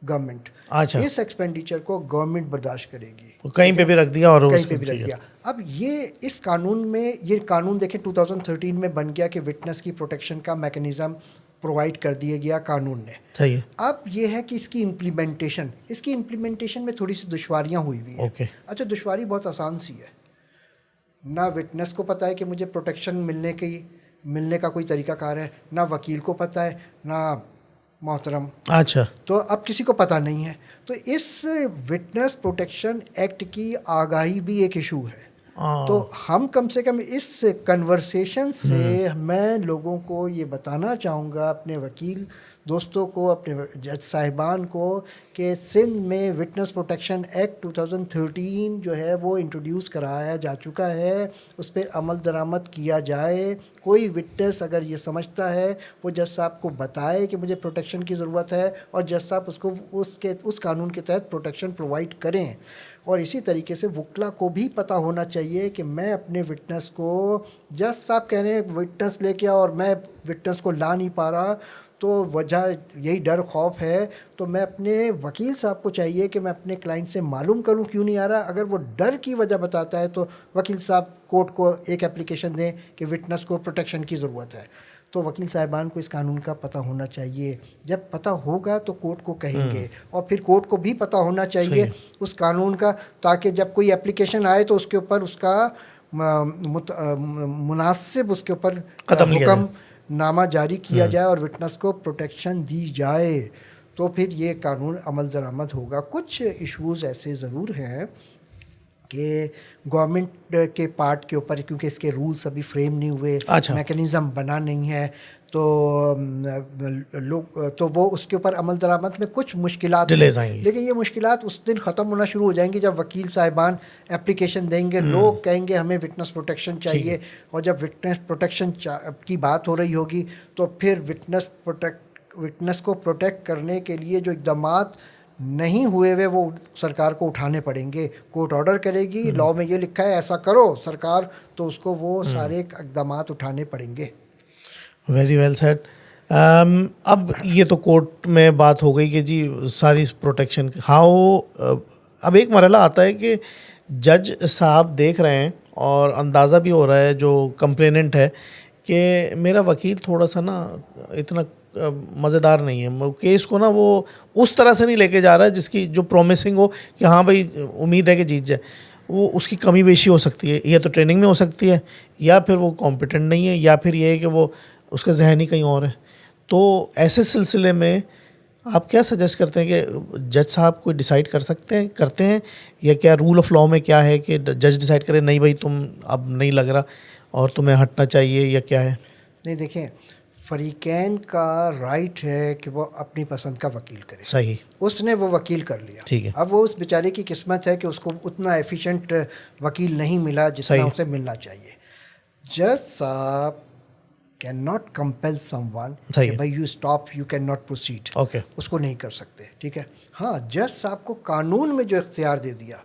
government. اس ایکسپینڈیچر کو گورنمنٹ برداشت کرے گی, کہیں پہ بھی رکھ دیا اور کہیں پہ بھی رکھ دیا. اب یہ اس قانون میں, یہ قانون دیکھیں 2013 میں بن گیا کہ وٹنس کی پروٹیکشن کا میکینزم پرووائڈ کر دیا گیا قانون نے. اب یہ ہے کہ اس کی امپلیمنٹیشن میں تھوڑی سی دشواریاں ہوئی ہوئی ہیں. اچھا دشواری بہت آسان سی ہے, نہ وٹنس کو پتہ ہے کہ مجھے پروٹیکشن ملنے کا کوئی طریقہ کار ہے, نہ وکیل کو پتہ ہے, نہ محترم. اچھا, تو اب کسی کو پتہ نہیں ہے. تو اس وٹنس پروٹیکشن ایکٹ کی آگاہی بھی ایک ایشو ہے. تو ہم کم سے کم اس کنورسیشن سے میں لوگوں کو یہ بتانا چاہوں گا, اپنے وکیل دوستوں کو, اپنے جج صاحبان کو, کہ سندھ میں وٹنس پروٹیکشن ایکٹ 2013 جو ہے وہ انٹروڈیوس کرایا جا چکا ہے, اس پہ عمل درآمد کیا جائے. کوئی وٹنس اگر یہ سمجھتا ہے وہ جج صاحب کو بتائے کہ مجھے پروٹیکشن کی ضرورت ہے, اور جج صاحب اس کو اس قانون کے تحت پروٹیکشن پرووائڈ کریں. اور اسی طریقے سے وکلا کو بھی پتہ ہونا چاہیے کہ میں اپنے وٹنس کو, جج صاحب کہہ رہے ہیں وٹنس لے کے اور میں وٹنس کو لا نہیں پا رہا, تو وجہ یہی ڈر خوف ہے. تو میں اپنے وکیل صاحب کو چاہیے کہ میں اپنے کلائنٹ سے معلوم کروں کیوں نہیں آ رہا. اگر وہ ڈر کی وجہ بتاتا ہے تو وکیل صاحب کورٹ کو ایک اپلیکیشن دیں کہ وٹنس کو پروٹیکشن کی ضرورت ہے. تو وکیل صاحبان کو اس قانون کا پتہ ہونا چاہیے. جب پتہ ہوگا تو کورٹ کو کہیں گے, اور پھر کورٹ کو بھی پتہ ہونا چاہیے اس قانون کا, تاکہ جب کوئی اپلیکیشن آئے تو اس کے اوپر اس کا مناسب اس کے اوپر حکم نامہ جاری کیا جائے اور وٹنس کو پروٹیکشن دی جائے. تو پھر یہ قانون عمل درآمد ہوگا. کچھ ایشوز ایسے ضرور ہیں کہ گورنمنٹ کے پارٹ کے اوپر, کیونکہ اس کے رولز ابھی فریم نہیں ہوئے, میکینزم بنا نہیں ہے, تو وہ اس کے اوپر عمل درآمد میں کچھ مشکلات ہیں. لیکن یہ مشکلات اس دن ختم ہونا شروع ہو جائیں گی جب وکیل صاحبان اپلیکیشن دیں گے. لوگ کہیں گے ہمیں وٹنس پروٹیکشن چاہیے, اور جب وٹنس پروٹیکشن کی بات ہو رہی ہوگی تو پھر وٹنس کو پروٹیکٹ کرنے کے لیے جو اقدامات نہیں ہوئے ہوئے وہ سرکار کو اٹھانے پڑیں گے. کورٹ آرڈر کرے گی, لاء میں یہ لکھا ہے ایسا کرو سرکار, تو اس کو وہ سارے اقدامات اٹھانے پڑیں گے. Very well said. اب یہ تو کورٹ میں بات ہو گئی کہ جی ساری پروٹیکشن اب ایک مرحلہ آتا ہے کہ جج صاحب دیکھ رہے ہیں اور اندازہ بھی ہو رہا ہے جو کمپلیننٹ ہے کہ میرا وکیل تھوڑا سا نا اتنا مزیدار نہیں ہے, کیس کو نا وہ اس طرح سے نہیں لے کے جا رہا ہے جس کی جو پرومسنگ ہو کہ ہاں بھائی امید ہے کہ جیت جائے. وہ اس کی کمی بیشی ہو سکتی ہے, یا تو ٹریننگ میں ہو سکتی ہے, یا پھر وہ کمپیٹنٹ نہیں ہے, یا پھر یہ ہے کہ وہ اس کا ذہن ہی کہیں اور ہے. تو ایسے سلسلے میں آپ کیا سجیسٹ کرتے ہیں کہ جج صاحب کوئی ڈیسائیڈ کرتے ہیں, یا کیا رول آف لاء میں کیا ہے کہ جج ڈیسائیڈ کرے نہیں بھائی تم اب نہیں لگ رہا اور تمہیں ہٹنا چاہیے, یا کیا ہے؟ نہیں دیکھیں, فریقین کا رائٹ ہے کہ وہ اپنی پسند کا وکیل کرے. صحیح, اس نے وہ وکیل کر لیا. ٹھیک ہے. اب وہ اس بیچارے کی قسمت ہے کہ اس کو اتنا ایفیشینٹ وکیل نہیں ملا جتنا اسے ملنا چاہیے. جج صاحب can not compel someone کہ بھائی you stop, you can not proceed. Okay, اس کو نہیں کر سکتے. ٹھیک ہے. ہاں, جج صاحب کو قانون میں جو اختیار دے دیا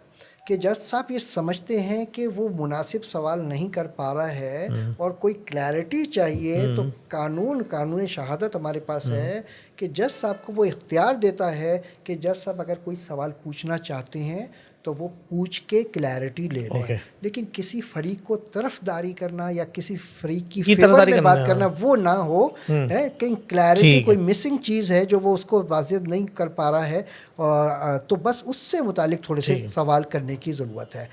کہ جج صاحب یہ سمجھتے ہیں کہ وہ مناسب سوال نہیں کر پا رہا ہے اور کوئی کلیئرٹی چاہیے, تو قانون شہادت ہمارے پاس ہے کہ جج صاحب کو وہ اختیار دیتا ہے کہ جج صاحب اگر کوئی سوال پوچھنا چاہتے ہیں تو وہ پوچھ کے کلیئرٹی لے لیں. لیکن کسی فریق کو طرف داری کرنا یا کسی فریق کی فیور میں بات کرنا وہ نہ ہو. کہیں کلیئرٹی کوئی مسنگ چیز ہے جو وہ اس کو واضح نہیں کر پا رہا ہے, اور تو بس اس سے متعلق تھوڑے سے سوال کرنے کی ضرورت ہے.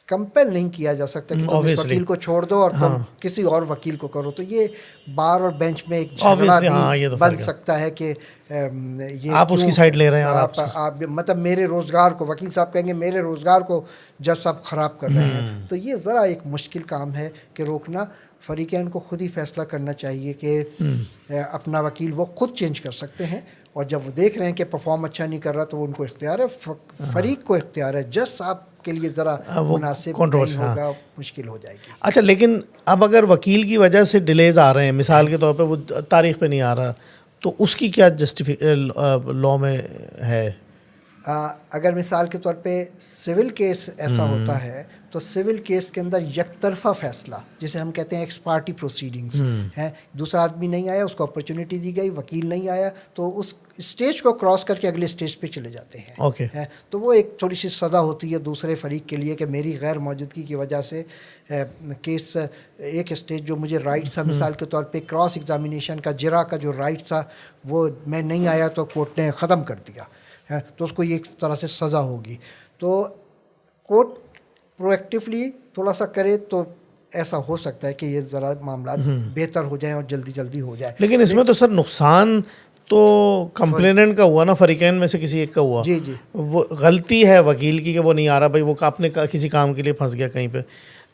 کمپیل نہیں کیا جا سکتا کہ تم اس وکیل کو چھوڑ دو اور تم کسی اور وکیل کو کرو. تو یہ بار اور بینچ میں ایک جھگڑا بھی بن سکتا ہے کہ یہ آپ اس کی سائڈ لے رہے ہیں, آپ مطلب میرے روزگار کو, وکیل صاحب کہیں گے میرے روزگار کو جج صاحب خراب کر رہے ہیں. تو یہ ذرا ایک مشکل کام ہے کہ روکنا. فریقین کو خود ہی فیصلہ کرنا چاہیے کہ اپنا وکیل وہ خود چینج کر سکتے ہیں, اور جب وہ دیکھ رہے ہیں کہ پرفارم اچھا نہیں کر رہا تو ان کو اختیار ہے, فریق کو اختیار ہے. جج صاحب کے لیے ذرا مناسب نہیں ہوگا, مشکل ہو جائے گی. اچھا, لیکن اب اگر وکیل کی وجہ سے ڈیلیز آ رہے ہیں, مثال کے طور پہ وہ تاریخ پہ نہیں آ رہا, تو اس کی کیا لاء میں ہے؟ اگر مثال کے طور پہ سول کیس ایسا ہوتا ہے تو سول کیس کے اندر یک طرفہ فیصلہ, جسے ہم کہتے ہیں ایکس پارٹی پروسیڈنگز ہیں, دوسرا آدمی نہیں آیا, اس کو اپرچونیٹی دی گئی, وکیل نہیں آیا, تو اس اسٹیج کو کراس کر کے اگلے اسٹیج پہ چلے جاتے ہیں. تو وہ ایک تھوڑی سی سزا ہوتی ہے دوسرے فریق کے لیے کہ میری غیر موجودگی کی وجہ سے کیس ایک اسٹیج جو مجھے رائٹ تھا, مثال کے طور پہ کراس ایگزامینیشن کا, جرا کا جو رائٹ تھا وہ میں نہیں آیا تو کورٹ نے ختم کر دیا, تو اس کو یہ ایک طرح سے سزا ہوگی. تو کورٹ پرویکٹیولی تھوڑا سا کرے تو ایسا ہو سکتا ہے کہ یہ ذرا معاملات بہتر ہو جائیں اور جلدی ہو جائے. لیکن اس میں تو سر نقصان تو کمپلیننٹ کا ہوا نا, فریقین میں سے کسی ایک کا ہوا. جی وہ غلطی ہے وکیل کی کہ وہ نہیں آ رہا, بھائی وہ اپنے کسی کام کے لیے پھنس گیا کہیں پہ,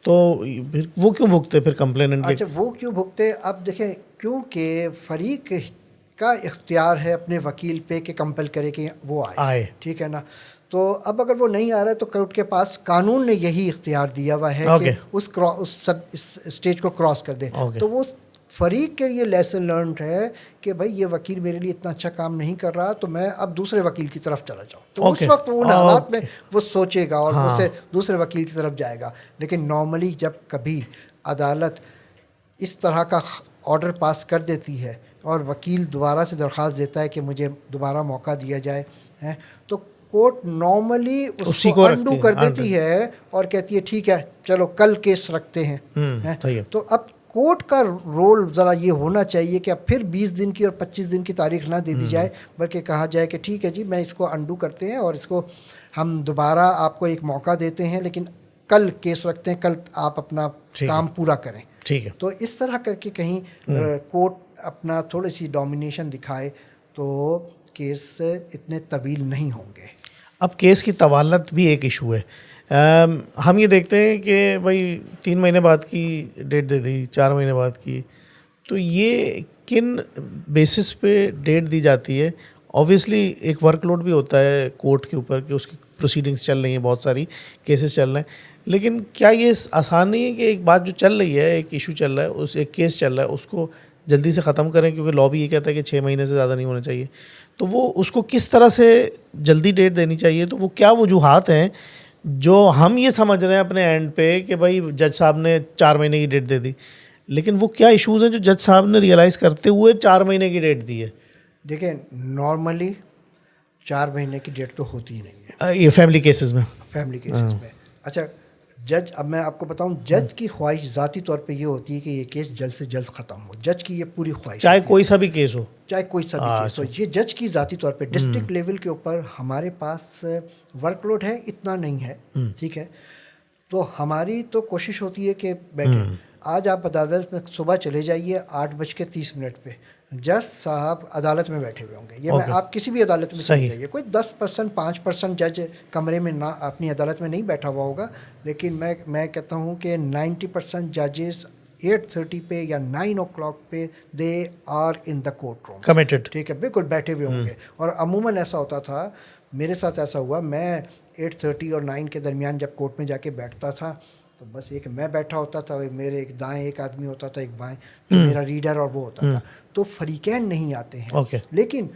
تو وہ کیوں بھگتے پھر کمپلیننٹ کے؟ اچھا, وہ کیوں بھگتے؟ اب دیکھیں, کیونکہ فریق کا اختیار ہے اپنے وکیل پہ کہ کمپل کرے کہ وہ آئے. ٹھیک ہے نا. تو اب اگر وہ نہیں آ رہا ہے تو کورٹ کے پاس قانون نے یہی اختیار دیا ہوا ہے کہ اس اسٹیج کو کراس کر دے. تو وہ فریق کے لیے لیسن لرنڈ ہے کہ بھائی یہ وکیل میرے لیے اتنا اچھا کام نہیں کر رہا, تو میں اب دوسرے وکیل کی طرف چلا جاؤں. تو اس وقت ان حالات میں وہ سوچے گا اور اسے دوسرے وکیل کی طرف جائے گا. لیکن نارملی جب کبھی عدالت اس طرح کا آرڈر پاس کر دیتی ہے اور وکیل دوبارہ سے درخواست دیتا ہے کہ مجھے دوبارہ موقع دیا جائے, تو کورٹ نارملی اس کو انڈو کر دیتی ہے اور کہتی ہے ٹھیک ہے چلو کل کیس رکھتے ہیں. تو اب کورٹ کا رول ذرا یہ ہونا چاہیے کہ اب پھر 20 دن کی اور 25 دن کی تاریخ نہ دے دی جائے, بلکہ کہا جائے کہ ٹھیک ہے جی میں اس کو انڈو کرتے ہیں اور اس کو ہم دوبارہ آپ کو ایک موقع دیتے ہیں, لیکن کل کیس رکھتے ہیں, کل آپ اپنا کام پورا کریں. ٹھیک ہے. تو اس طرح کر کے کہیں کورٹ اپنا تھوڑی سی ڈومینیشن دکھائے تو کیس اتنے طویل نہیں ہوں گے. اب کیس کی طوالت بھی ایک ایشو ہے. ہم یہ دیکھتے ہیں کہ بھائی 3 مہینے بعد کی ڈیٹ دے دی, 4 مہینے بعد کی, تو یہ کن بیسس پہ ڈیٹ دی جاتی ہے؟ اوبویسلی ایک ورک لوڈ بھی ہوتا ہے کورٹ کے اوپر کہ اس کی پروسیڈنگس چل رہی ہیں, بہت ساری کیسز چل رہے ہیں, لیکن کیا یہ آسان نہیں ہے کہ ایک بات جو چل رہی ہے, ایک ایشو چل رہا ہے, ایک کیس چل رہا ہے, اس کو جلدی سے ختم کریں, کیونکہ لاء بھی یہ کہتا ہے کہ 6 مہینے سے زیادہ نہیں ہونے چاہیے. تو وہ اس کو کس طرح سے جلدی ڈیٹ دینی چاہیے؟ تو وہ کیا وجوہات ہیں جو ہم یہ سمجھ رہے ہیں اپنے اینڈ پہ کہ بھائی جج صاحب نے 4 مہینے کی ڈیٹ دے دی, لیکن وہ کیا ایشوز ہیں جو جج صاحب نے ریئلائز کرتے ہوئے 4 مہینے کی ڈیٹ دی ہے؟ دیکھیں نارملی 4 مہینے کی ڈیٹ تو ہوتی ہی نہیں ہے یہ فیملی کیسز میں. اچھا جج, اب میں آپ کو بتاؤں, جج کی خواہش ذاتی طور پہ یہ ہوتی ہے کہ یہ کیس جلد سے جلد ختم ہو. جج کی یہ پوری خواہش, چاہے کوئی سا بھی کیس ہو, یہ جج کی ذاتی طور پہ. ڈسٹرکٹ لیول کے اوپر ہمارے پاس ورک لوڈ ہے اتنا نہیں ہے, ٹھیک ہے, تو ہماری تو کوشش ہوتی ہے کہ بیٹھے. آج آپ عدالت میں صبح چلے جائیے 8:30 پہ، جج صاحب عدالت میں بیٹھے ہوئے ہوں گے. یہ میں آپ کسی بھی عدالت میں چلے جائیے، کوئی 10% 5% جج کمرے میں نہ اپنی عدالت میں نہیں بیٹھا ہوا ہوگا، لیکن میں کہتا ہوں کہ 90% ججز 8:30 پہ یا 9 o'clock پہ they are in the court room committed. ٹھیک ہے، بالکل بیٹھے ہوئے ہوں گے. اور عموماً ایسا ہوتا تھا، میرے ساتھ ایسا ہوا، میں 8:30 اور 9 کے درمیان جب کورٹ میں جا کے بیٹھتا تھا تو بس ایک میں بیٹھا ہوتا تھا، میرے ایک دائیں ایک آدمی ہوتا تھا، ایک بائیں جو میرا ریڈر اور وہ ہوتا تھا. تو فریقین نہیں آتے ہیں. لیکن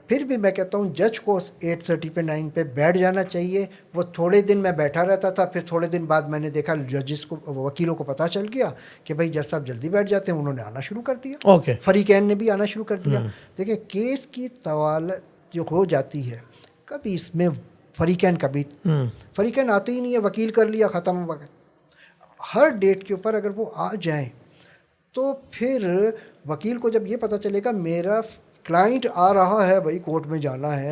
پھر بھی میں کہتا ہوں جج کو 8:30 پہ 9 پہ بیٹھ جانا چاہیے. وہ تھوڑے دن میں بیٹھا رہتا تھا، پھر تھوڑے دن بعد میں نے دیکھا ججز کو، وکیلوں کو پتہ چل گیا کہ بھائی جج صاحب جلدی بیٹھ جاتے ہیں، انہوں نے آنا شروع کر دیا. فریقین نے بھی آنا شروع کر دیا. دیکھیں کیس کی طوالت جو ہو جاتی ہے، کبھی اس میں فریقین آتے ہی نہیں ہے، وکیل کر لیا ختم. ہر ڈیٹ کے اوپر اگر وہ آ جائیں تو پھر وکیل کو جب یہ پتہ چلے گا میرا کلائنٹ آ رہا ہے، بھائی کورٹ میں جانا ہے،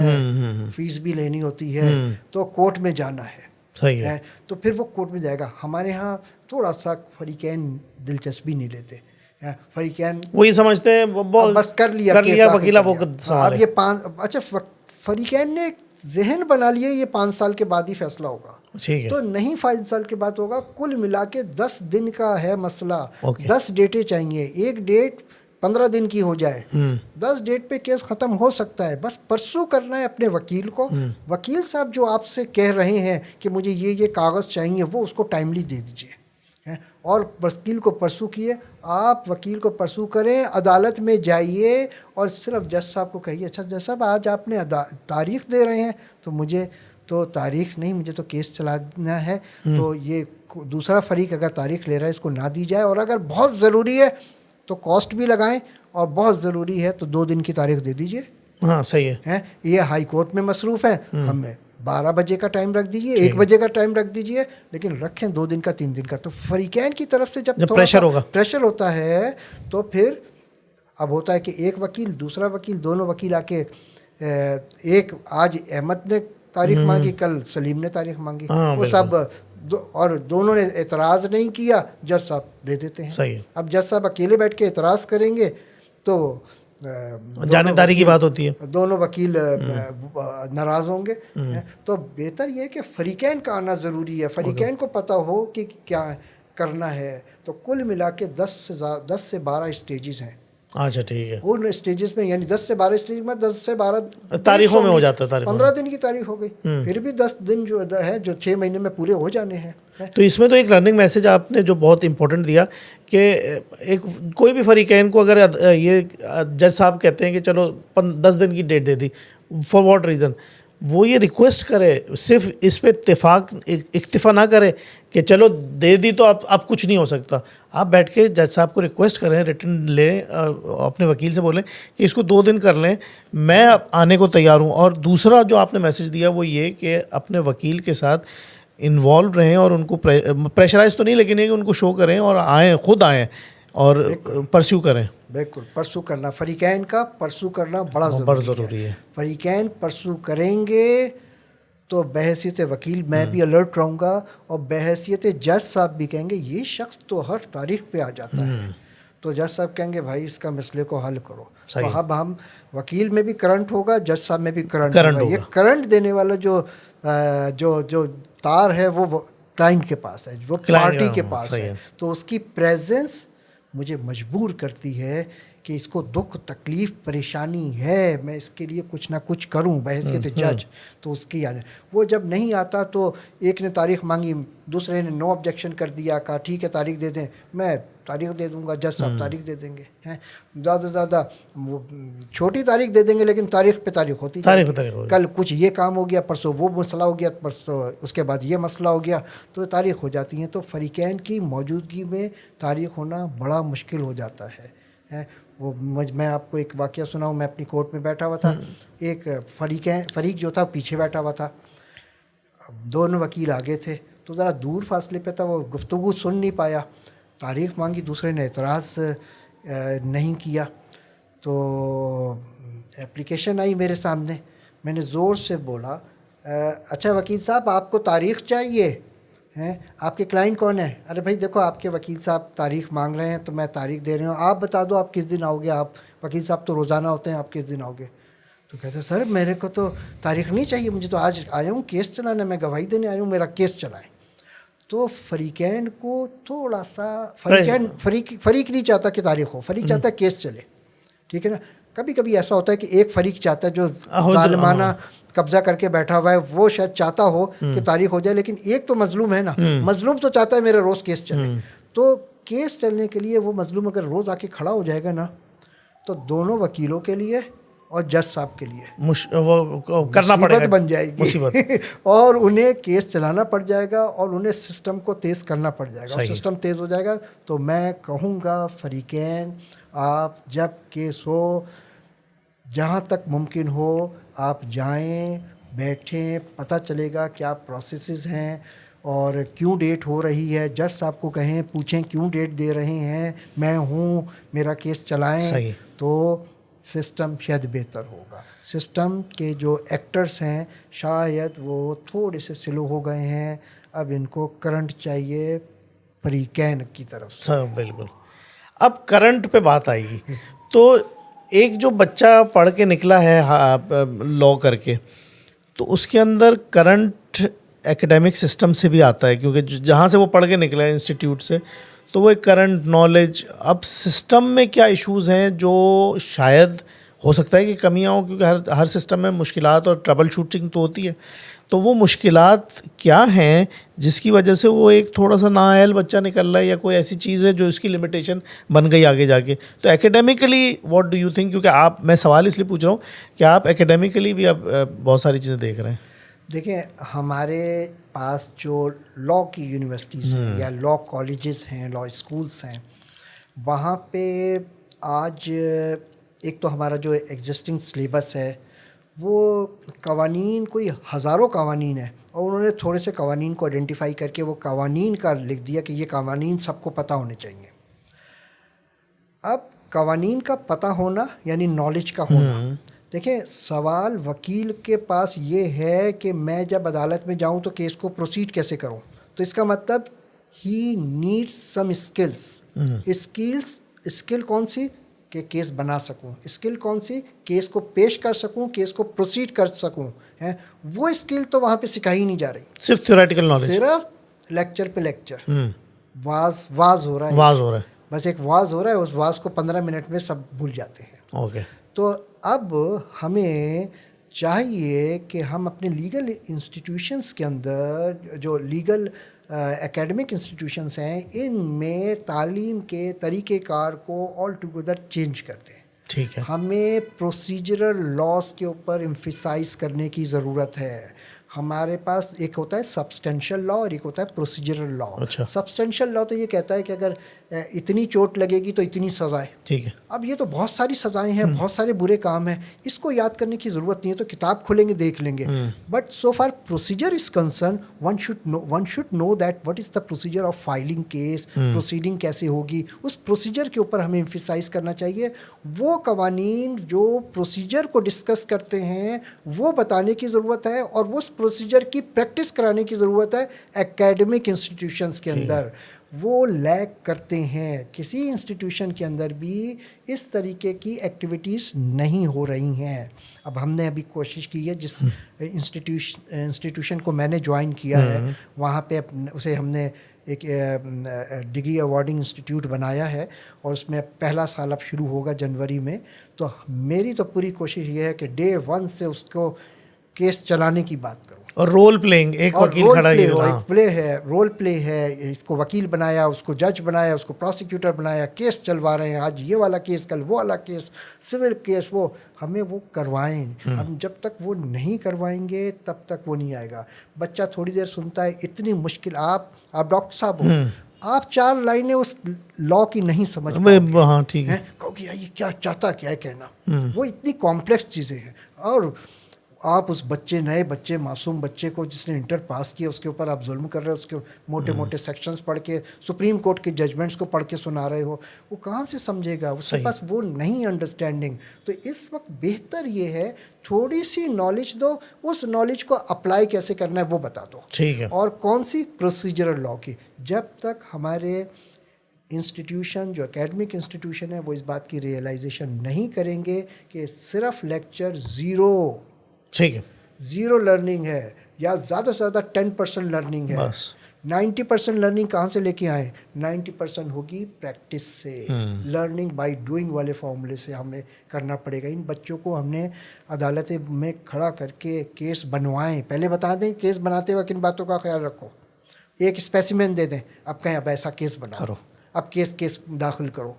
فیس بھی لینی ہوتی ہے تو کورٹ میں جانا ہے، تو پھر وہ کورٹ میں جائے گا. ہمارے ہاں تھوڑا سا فریقین دلچسپی نہیں لیتے. فریقین وہی سمجھتے ہیں بس کر لیا وکیلا وہ اب یہ اچھا فریقین نے ذہن بنا لیا یہ 5 سال کے بعد ہی فیصلہ ہوگا، تو نہیں 5 سال کے بعد ہوگا. کل ملا کے 10 دن کا ہے مسئلہ. 10 ڈیٹیں چاہیے، ایک ڈیٹ 15 دن کی ہو جائے، 10 ڈیٹ پہ کیس ختم ہو سکتا ہے. بس پرسو کرنا ہے اپنے وکیل کو. وکیل صاحب جو آپ سے کہہ رہے ہیں کہ مجھے یہ کاغذ چاہیے، وہ اس کو ٹائملی دے دیجیے. اور وکیل کو پرسو کیے، آپ وکیل کو پرسو کریں، عدالت میں جائیے اور صرف جج صاحب کو کہیے اچھا جج صاحب آج آپ نے تاریخ دے رہے ہیں تو مجھے تو تاریخ نہیں، مجھے تو کیس چلانا ہے. تو یہ دوسرا فریق اگر تاریخ لے رہا ہے اس کو نہ دی جائے، اور اگر بہت ضروری ہے تو کاسٹ بھی لگائیں، اور بہت ضروری ہے تو 2 دن کی تاریخ دے دیجیے. ہاں صحیح ہے. یہ ہائی کورٹ میں مصروف ہے، ہمیں 12 بجے کا ٹائم رکھ دیجیے، 1 بجے کا ٹائم رکھ دیجیے، لیکن رکھیں 2 دن کا 3 دن کا. تو فریقین کی طرف سے جب پریشر ہوتا ہے تو پھر اب ہوتا ہے کہ ایک وکیل دوسرا وکیل دونوں وکیل آ کے ایک آج احمد نے تاریخ مانگی، کل سلیم نے تاریخ مانگی، وہ سب اور دونوں نے اعتراض نہیں کیا، جج صاحب دے دیتے ہیں. اب جج صاحب اکیلے بیٹھ کے اعتراض کریں گے تو جانبداری کی بات ہوتی ہے، دونوں وکیل ناراض ہوں گے. تو بہتر یہ ہے کہ فریقین کا آنا ضروری ہے، فریقین کو پتہ ہو کہ کیا کرنا ہے. تو کل ملا کے 10 سے 12 اسٹیجز ہیں. اچھا ٹھیک ہے. ان اسٹیجز میں یعنی 10 سے 12 اسٹیج میں 10 سے 12 تاریخوں میں ہو جاتا ہے. 15 دن کی تاریخ ہو گئی، پھر بھی 10 دن جو ہے جو 6 مہینے میں پورے ہو جانے ہیں. تو اس میں تو ایک لرننگ میسج آپ نے جو بہت امپورٹنٹ دیا کہ ایک کوئی بھی فریقین کو اگر یہ جج صاحب کہتے ہیں کہ چلو 10 دن کی ڈیٹ دے دی، فار واٹ ریزن، وہ یہ ریکویسٹ کرے، صرف اس پہ اکتفا نہ کرے کہ چلو دے دی تو اب کچھ نہیں ہو سکتا. آپ بیٹھ کے جج صاحب کو ریکویسٹ کریں، ریٹن لیں، اپنے وکیل سے بولیں کہ اس کو 2 دن کر لیں، میں آنے کو تیار ہوں. اور دوسرا جو آپ نے میسج دیا وہ یہ کہ اپنے وکیل کے ساتھ انوالو رہیں اور ان کو پریشرائز تو نہیں لیکن ان کو شو کریں اور خود آئیں اور پرسیو کریں. بالکل پرسو کرنا، فریقین کا پرسو کرنا بڑا ضروری ہے. فریقین پرسو کریں گے تو بحیثیت وکیل میں بھی الرٹ رہوں گا، اور بحیثیت جج صاحب بھی کہیں گے یہ شخص تو ہر تاریخ پہ آ جاتا ہے. تو جج صاحب کہیں گے بھائی اس کا مسئلے کو حل کرو. تو اب ہم وکیل میں بھی کرنٹ ہوگا، جج صاحب میں بھی کرنٹ ہوگا. یہ کرنٹ دینے والا جو تار ہے وہ کلائنٹ کے پاس ہے، وہ پارٹی کے پاس ہے. تو اس کی پریزنس مجھے مجبور کرتی ہے کہ اس کو دکھ تکلیف پریشانی ہے، میں اس کے لیے کچھ نہ کچھ کروں بحیثیت جج. تو اس کی وہ جب نہیں آتا تو ایک نے تاریخ مانگی، دوسرے نے نو آبجیکشن کر دیا، کہا ٹھیک ہے تاریخ دے دیں، میں تاریخ دے دوں گا، جج صاحب تاریخ دے دیں گے. زیادہ سے زیادہ چھوٹی تاریخ دے دیں گے لیکن تاریخ پہ تاریخ ہوتی ہے. کل کچھ یہ کام ہو گیا، پرسوں وہ مسئلہ ہو گیا، پرسوں اس کے بعد یہ مسئلہ ہو گیا، تو تاریخ ہو جاتی ہیں. تو فریقین کی موجودگی میں تاریخ ہونا بڑا مشکل ہو جاتا ہے. وہ میں آپ کو ایک واقعہ سناؤں. میں اپنی کورٹ میں بیٹھا ہوا تھا، ایک فریق جو تھا پیچھے بیٹھا ہوا تھا، دونوں وکیل آگے تھے، تو ذرا دور فاصلے پہ تھا، وہ گفتگو سن نہیں پایا. تاریخ مانگی، دوسرے نے اعتراض نہیں کیا. تو اپلیکیشن آئی میرے سامنے، میں نے زور سے بولا اچھا وکیل صاحب آپ کو تاریخ چاہیے؟ ہیں آپ کے کلائنٹ کون ہیں؟ ارے بھائی دیکھو آپ کے وکیل صاحب تاریخ مانگ رہے ہیں تو میں تاریخ دے رہی ہوں, آپ بتا دو آپ کس دن آؤ گے, آپ وکیل صاحب تو روزانہ ہوتے ہیں, آپ کس دن آؤ گے؟ تو کہتے ہیں سر میرے کو تو تاریخ نہیں چاہیے, مجھے تو آج آیا ہوں کیس چلانا, میں گواہی دینے آیا ہوں, میرا کیس چلائیں. تو فریقین کو تھوڑا سا فریق نہیں چاہتا کہ تاریخ ہو, فریق چاہتا ہے کیس چلے, ٹھیک ہے نا. کبھی کبھی ایسا ہوتا ہے کہ ایک فریق چاہتا ہے جو ظالمانہ قبضہ کر کے بیٹھا ہوا ہے, وہ شاید چاہتا ہو کہ تاریخ ہو جائے, لیکن ایک تو مظلوم ہے نا, مظلوم تو چاہتا ہے میرا روز کیس چلے. تو کیس چلنے کے لیے وہ مظلوم اگر روز آ کے کھڑا ہو جائے گا نا, تو دونوں وکیلوں کے لیے اور جج صاحب کے لیے وہ کرنا پڑے گا, بن جائے گی اور انہیں کیس چلانا پڑ جائے گا اور انہیں سسٹم کو تیز کرنا پڑ جائے گا, اور سسٹم تیز ہو جائے گا. تو میں کہوں گا فریقین, آپ جب کیس ہو جہاں تک ممکن ہو آپ جائیں, بیٹھیں, پتہ چلے گا کیا پروسیسز ہیں اور کیوں ڈیٹ ہو رہی ہے. جج صاحب کو کہیں, پوچھیں کیوں ڈیٹ دے رہے ہیں, میں ہوں, میرا کیس چلائیں. تو سسٹم شاید بہتر ہوگا. سسٹم کے جو ایکٹرز ہیں شاید وہ تھوڑے سے سلو ہو گئے ہیں, اب ان کو کرنٹ چاہیے فریقین کی طرف سے. بالکل. اب کرنٹ پہ بات آئے گی تو ایک جو بچہ پڑھ کے نکلا ہے لا کر کے, تو اس کے اندر کرنٹ ایکیڈیمک سسٹم سے بھی آتا ہے, کیونکہ جہاں سے وہ پڑھ کے نکلا ہے انسٹیٹیوٹ سے, تو وہ ایک کرنٹ نالج. اب سسٹم میں کیا ایشوز ہیں جو شاید ہو سکتا ہے کہ کمیاں ہوں, کیونکہ ہر سسٹم میں مشکلات اور ٹربل شوٹنگ تو ہوتی ہے. تو وہ مشکلات کیا ہیں جس کی وجہ سے وہ ایک تھوڑا سا نااہل بچہ نکل رہا ہے, یا کوئی ایسی چیز ہے جو اس کی لمیٹیشن بن گئی آگے جا کے؟ تو ایکیڈیمکلی واٹ ڈو یو تھنک, کیونکہ آپ, میں سوال اس لیے پوچھ رہا ہوں کہ آپ ایکیڈیمکلی بھی اب بہت ساری چیزیں دیکھ رہے ہیں. دیکھیں ہمارے پاس جو لا کی یونیورسٹیز ہیں یا لا کالجز ہیں, لا اسکولس ہیں, وہاں پہ آج ایک تو ہمارا جو ایگزسٹنگ سلیبس ہے وہ قوانین کوئی ہزاروں قوانین ہیں, اور انہوں نے تھوڑے سے قوانین کو آئیڈینٹیفائی کر کے وہ قوانین کا لکھ دیا کہ یہ قوانین سب کو پتہ ہونے چاہیے. اب قوانین کا پتہ ہونا یعنی نالج کا ہونا. دیکھیں سوال وکیل کے پاس یہ ہے کہ میں جب عدالت میں جاؤں تو کیس کو پروسیڈ کیسے کروں, تو اس کا مطلب ہی نیڈ سم اسکلس. اسکل کون سی کہ کیس بنا سکوں, اسکل کون سی کیس کو پیش کر سکوں, کیس کو پروسیڈ کر سکوں, ہے وہ اسکل تو وہاں پہ سکھائی نہیں جا رہی. صرف تھیوریٹیکل نالج, صرف لیکچر پہ لیکچر, واز ہو رہا ہے, بس ایک واز ہو رہا ہے, اس واز کو 15 منٹ میں سب بھول جاتے ہیں. اوکے. تو اب ہمیں چاہیے کہ ہم اپنے لیگل انسٹیٹیوشنس کے اندر جو لیگل اکیڈمک انسٹیٹیوشنس ہیں ان میں تعلیم کے طریقہ کار کو آل ٹوگیدر چینج کر دیں. ٹھیک ہے. ہمیں پروسیجرل لاس کے اوپر ایمفیسائز کرنے کی ضرورت ہے. ہمارے پاس ایک ہوتا ہے سبسٹینشیل لا اور ایک ہوتا ہے پروسیجرل لا. سبسٹینشیل لا تو یہ کہتا ہے کہ اگر اتنی چوٹ لگے گی تو اتنی سزائیں. ٹھیک ہے. اب یہ تو بہت ساری سزائیں ہیں, بہت سارے برے کام ہیں, اس کو یاد کرنے کی ضرورت نہیں ہے, تو کتاب کھولیں گے دیکھ لیں گے. But so for procedure is concern one should know that what is the procedure of filing case, proceeding کیسے ہوگی, اس پروسیجر کے اوپر ہمیں ایمفیسائز کرنا چاہیے. وہ قوانین جو پروسیجر کو ڈسکس کرتے ہیں وہ بتانے کی ضرورت ہے, اور وہ پروسیجر کی پریکٹس کرانے کی ضرورت ہے ایکیڈمک انسٹیٹیوشنس کے اندر. وہ لیک کرتے ہیں, کسی انسٹیٹیوشن کے اندر بھی اس طریقے کی ایکٹیویٹیز نہیں ہو رہی ہیں. اب ہم نے ابھی کوشش کی ہے, جس انسٹیٹیوشن کو میں نے جوائن کیا ہے وہاں پہ اسے ہم نے ایک ڈگری ایوارڈنگ انسٹیٹیوٹ بنایا ہے, اور اس میں پہلا سال اب شروع ہوگا جنوری میں. تو میری تو پوری کوشش یہ ہے کہ ڈے 1 سے اس کو کیس چلانے کی بات کروں. اور رول پلینگ, ایک وکیل کھڑا ہے, ایک پلے ہے, رول پلے ہے. اس کو وکیل بنایا, اس کو جج بنایا, اس کو پروسیکیوٹر بنایا, کیس چلوا رہے ہیں, آج یہ والا کیس, کل وہ والا کیس, سول کیس. وہ ہمیں وہ کروائیں. ہم جب تک وہ نہیں کروائیں گے تب تک وہ نہیں آئے گا. بچہ تھوڑی دیر سنتا ہے, اتنی مشکل. آپ ڈاکٹر صاحب ہو, آپ 4 لائنیں اس لا کی نہیں سمجھ پاؤ گے. ہاں ٹھیک ہے, کہو کہ یہ کیا چاہتا کیا ہے کہنا. وہ اتنی کمپلیکس چیزیں ہیں. اور آپ اس بچے نئے بچے معصوم بچے کو جس نے انٹر پاس کیا اس کے اوپر آپ ظلم کر رہے ہو, اس کے موٹے موٹے سیکشنز پڑھ کے سپریم کورٹ کے ججمنٹس کو پڑھ کے سنا رہے ہو, وہ کہاں سے سمجھے گا, اس کے پاس وہ نہیں انڈرسٹینڈنگ. تو اس وقت بہتر یہ ہے تھوڑی سی نالج دو, اس نالج کو اپلائی کیسے کرنا ہے وہ بتا دو, ٹھیک ہے, اور کون سی پروسیجرل لا کی. جب تک ہمارے انسٹیٹیوشن جو اکیڈمک انسٹیٹیوشن ہے وہ اس بات کی ریئلائزیشن نہیں کریں گے کہ صرف لیکچر ٹھیک ہے, زیرو لرننگ ہے یا زیادہ سے زیادہ 10% لرننگ ہے, بس 90% لرننگ کہاں سے لے کے آئیں, 90% ہوگی پریکٹس سے, لرننگ بائی ڈوئنگ والے فارمولے سے ہمیں کرنا پڑے گا. ان بچوں کو ہم نے عدالت میں کھڑا کر کے کیس بنوائیں, پہلے بتا دیں کیس بناتے وقت ان باتوں کا خیال رکھو, ایک اسپیسیمن دے دیں, اب کہیں اب ایسا کیس بناؤ, اب کیس داخل کرو,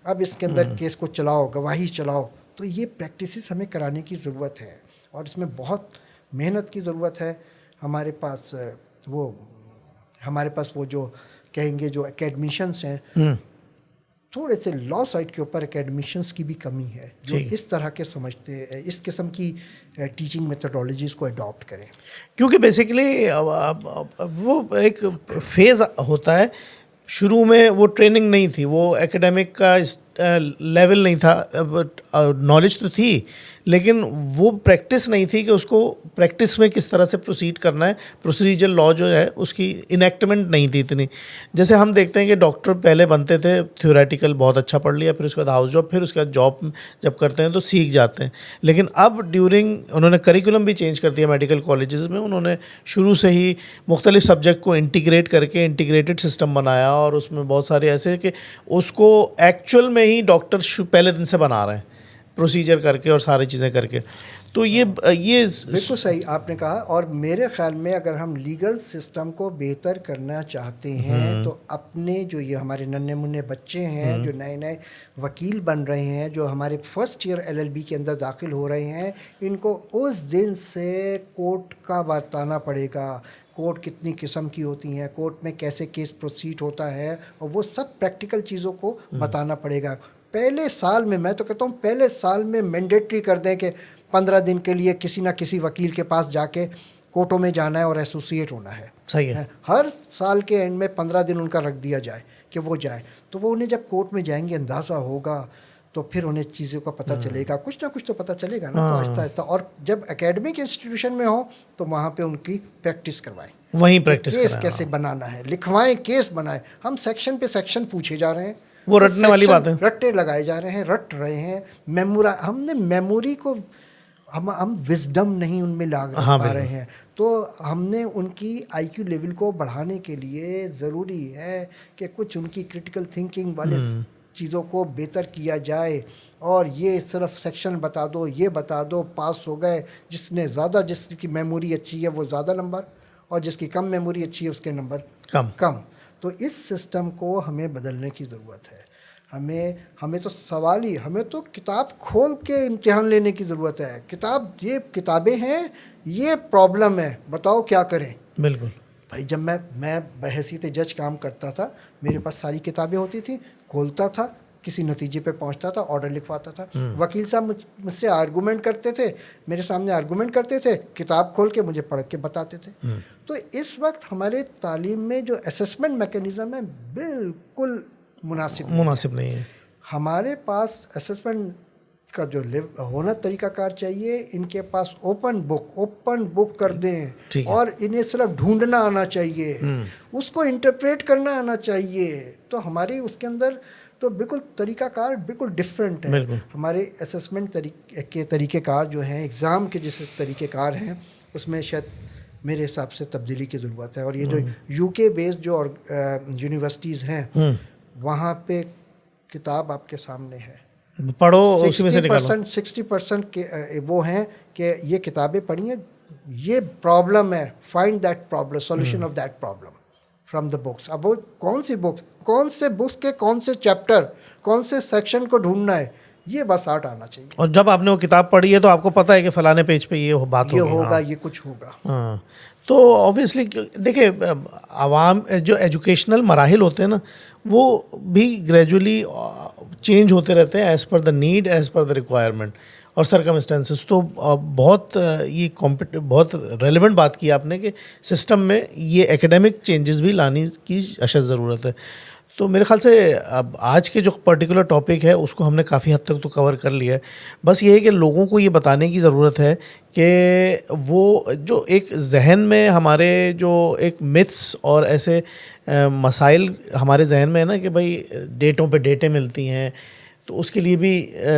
اب اس کے اندر کیس کو چلاؤ, گواہی چلاؤ. تو یہ پریکٹسز ہمیں کرانے کی ضرورت ہے, اور اس میں بہت محنت کی ضرورت ہے. ہمارے پاس وہ جو کہیں گے جو اکیڈمیشنس ہیں, تھوڑے سے لا سائٹ کے اوپر اکیڈمیشنس کی بھی کمی ہے جو اس طرح کے سمجھتے ہیں, اس قسم کی ٹیچنگ میتھڈالوجیز کو اڈاپٹ کریں. کیونکہ بیسیکلی وہ ایک فیز ہوتا ہے, شروع میں وہ ٹریننگ نہیں تھی, وہ ایکیڈیمک کا لیول نہیں تھا, نالج تو تھی لیکن وہ پریکٹس نہیں تھی کہ اس کو پریکٹس میں کس طرح سے پروسیڈ کرنا ہے. پروسیجر لا جو ہے اس کی انیکٹمنٹ نہیں تھی اتنی. جیسے ہم دیکھتے ہیں کہ ڈاکٹر پہلے بنتے تھے, تھیوریٹیکل بہت اچھا پڑھ لیا, پھر اس کے بعد ہاؤس جاب, پھر اس کے بعد جاب جب کرتے ہیں تو سیکھ جاتے ہیں. لیکن اب ڈیورنگ انہوں نے کریکولم بھی چینج کر دیا میڈیکل کالجز میں, انہوں نے شروع سے ہی مختلف سبجیکٹ کو انٹیگریٹ کر کے انٹیگریٹڈ سسٹم بنایا, اور اس میں بہت سارے ایسے کہ اس کو ایکچوئل میں ہی ڈاکٹر پہلے دن سے بنا رہے ہیں پروسیجر کر کے اور ساری چیزیں کر کے. تو یہ بالکل صحیح آپ نے کہا. اور میرے خیال میں اگر ہم لیگل سسٹم کو بہتر کرنا چاہتے ہیں تو اپنے جو یہ ہمارے ننھے منھے بچے ہیں جو نئے نئے وکیل بن رہے ہیں, جو ہمارے فرسٹ ایئر LLB کے اندر داخل ہو رہے ہیں, ان کو اس دن سے کورٹ کا بتانا پڑے گا, کورٹ کتنی قسم کی ہوتی ہیں, کورٹ میں کیسے کیس پروسیڈ ہوتا ہے, اور وہ سب پریکٹیکل چیزوں کو بتانا پڑے گا. پہلے سال میں تو کہتا ہوں پہلے سال میں مینڈیٹری کر دیں کہ 15 دن کے لیے کسی نہ کسی وکیل کے پاس جا کے کورٹوں میں جانا ہے اور ایسوسیٹ ہونا ہے. صحیح ہے, ہر سال کے اینڈ میں 15 دن ان کا رکھ دیا جائے کہ وہ جائیں, تو وہ انہیں جب کورٹ میں جائیں گے اندازہ ہوگا, تو پھر انہیں چیزوں کا پتہ چلے گا, کچھ نہ کچھ تو پتہ چلے گا نا. تو آہستہ آہستہ, اور جب اکیڈمک انسٹیٹیوشن میں ہو تو وہاں پہ ان کی پریکٹس کروائیں, وہیں پریکٹس کیس کیسے بنانا ہے, لکھوائیں, کیس بنائیں. ہم سیکشن پہ سیکشن پوچھے جا رہے ہیں, وہ رٹنے والی بات ہے, رٹے لگائے جا رہے ہیں, رٹ رہے ہیں. ہم نے میموری کو ہم وزڈم نہیں ان میں لا پا رہے ہیں. تو ہم نے ان کی IQ لیول کو بڑھانے کے لیے ضروری ہے کہ کچھ ان کی کرٹیکل تھنکنگ والے چیزوں کو بہتر کیا جائے. اور یہ صرف سیکشن بتا دو, یہ بتا دو, پاس ہو گئے, جس کی میموری اچھی ہے وہ زیادہ نمبر, اور جس کی کم میموری اچھی ہے اس کے نمبر کم. تو اس سسٹم کو ہمیں بدلنے کی ضرورت ہے. ہمیں تو سوال ہی, ہمیں تو کتاب کھول کے امتحان لینے کی ضرورت ہے. یہ کتابیں ہیں, یہ پرابلم ہے, بتاؤ کیا کریں. بالکل بھائی, جب میں بحیثیت جج کام کرتا تھا, میرے پاس ساری کتابیں ہوتی تھیں, کھولتا تھا, کسی نتیجے پہ پہنچتا تھا, آرڈر لکھواتا تھا. وکیل صاحب مجھ سے آرگومنٹ کرتے تھے, میرے سامنے آرگومنٹ کرتے تھے, کتاب کھول کے مجھے پڑھ کے بتاتے تھے. تو اس وقت ہمارے تعلیم میں جو اسسمنٹ میکینزم ہے بالکل مناسب نہیں ہے. ہمارے پاس اسسمنٹ کا جو ہونا طریقہ کار چاہیے, ان کے پاس اوپن بک کر دیں, اور انہیں صرف ڈھونڈنا آنا چاہیے, اس کو انٹرپریٹ کرنا آنا چاہیے. تو ہماری اس کے اندر تو بالکل طریقہ کار بالکل ڈفرینٹ ہے. ہمارے اسسمنٹ کے طریقہ کار جو ہیں, ایگزام کے جیسے طریقہ کار ہیں, اس میں شاید میرے حساب سے تبدیلی کی ضرورت ہے. اور یہ جو UK بیسڈ جو یونیورسٹیز ہیں, وہاں پہ کتاب آپ کے سامنے ہے, پڑھو, اسی میں سے نکالو. 60% وہ ہیں کہ یہ کتابیں پڑھی ہیں, یہ پرابلم ہے, find that problem, solution of that problem from the books. اب وہ کون سی بکس, کون سے بکس کے کون سے چیپٹر, کون سے سیکشن کو ڈھونڈنا ہے, یہ بس آرٹ آنا چاہیے. اور جب آپ نے وہ کتاب پڑھی ہے تو آپ کو پتہ ہے کہ فلانے پیج پہ یہ بات ہوگا, یہ کچھ ہوگا. ہاں, تو آبویسلی دیکھیں, عوام جو ایجوکیشنل مراحل ہوتے ہیں نا, وہ بھی گریجولی چینج ہوتے رہتے ہیں as per the need, as per the requirement. اور سرکمسٹانسز. تو بہت یہ بہت ریلیونٹ بات کی آپ نے کہ سسٹم میں یہ ایکیڈیمک چینجز بھی لانے کی اشد ضرورت ہے. تو میرے خیال سے اب آج کے جو پرٹیکولر ٹاپک ہے اس کو ہم نے کافی حد تک تو کور کر لیا ہے. بس یہ ہے کہ لوگوں کو یہ بتانے کی ضرورت ہے کہ وہ جو ایک ذہن میں ہمارے جو ایک متھس اور ایسے مسائل ہمارے ذہن میں ہے نا کہ بھائی ڈیٹوں پہ ڈیٹیں ملتی ہیں, تو اس کے لیے بھی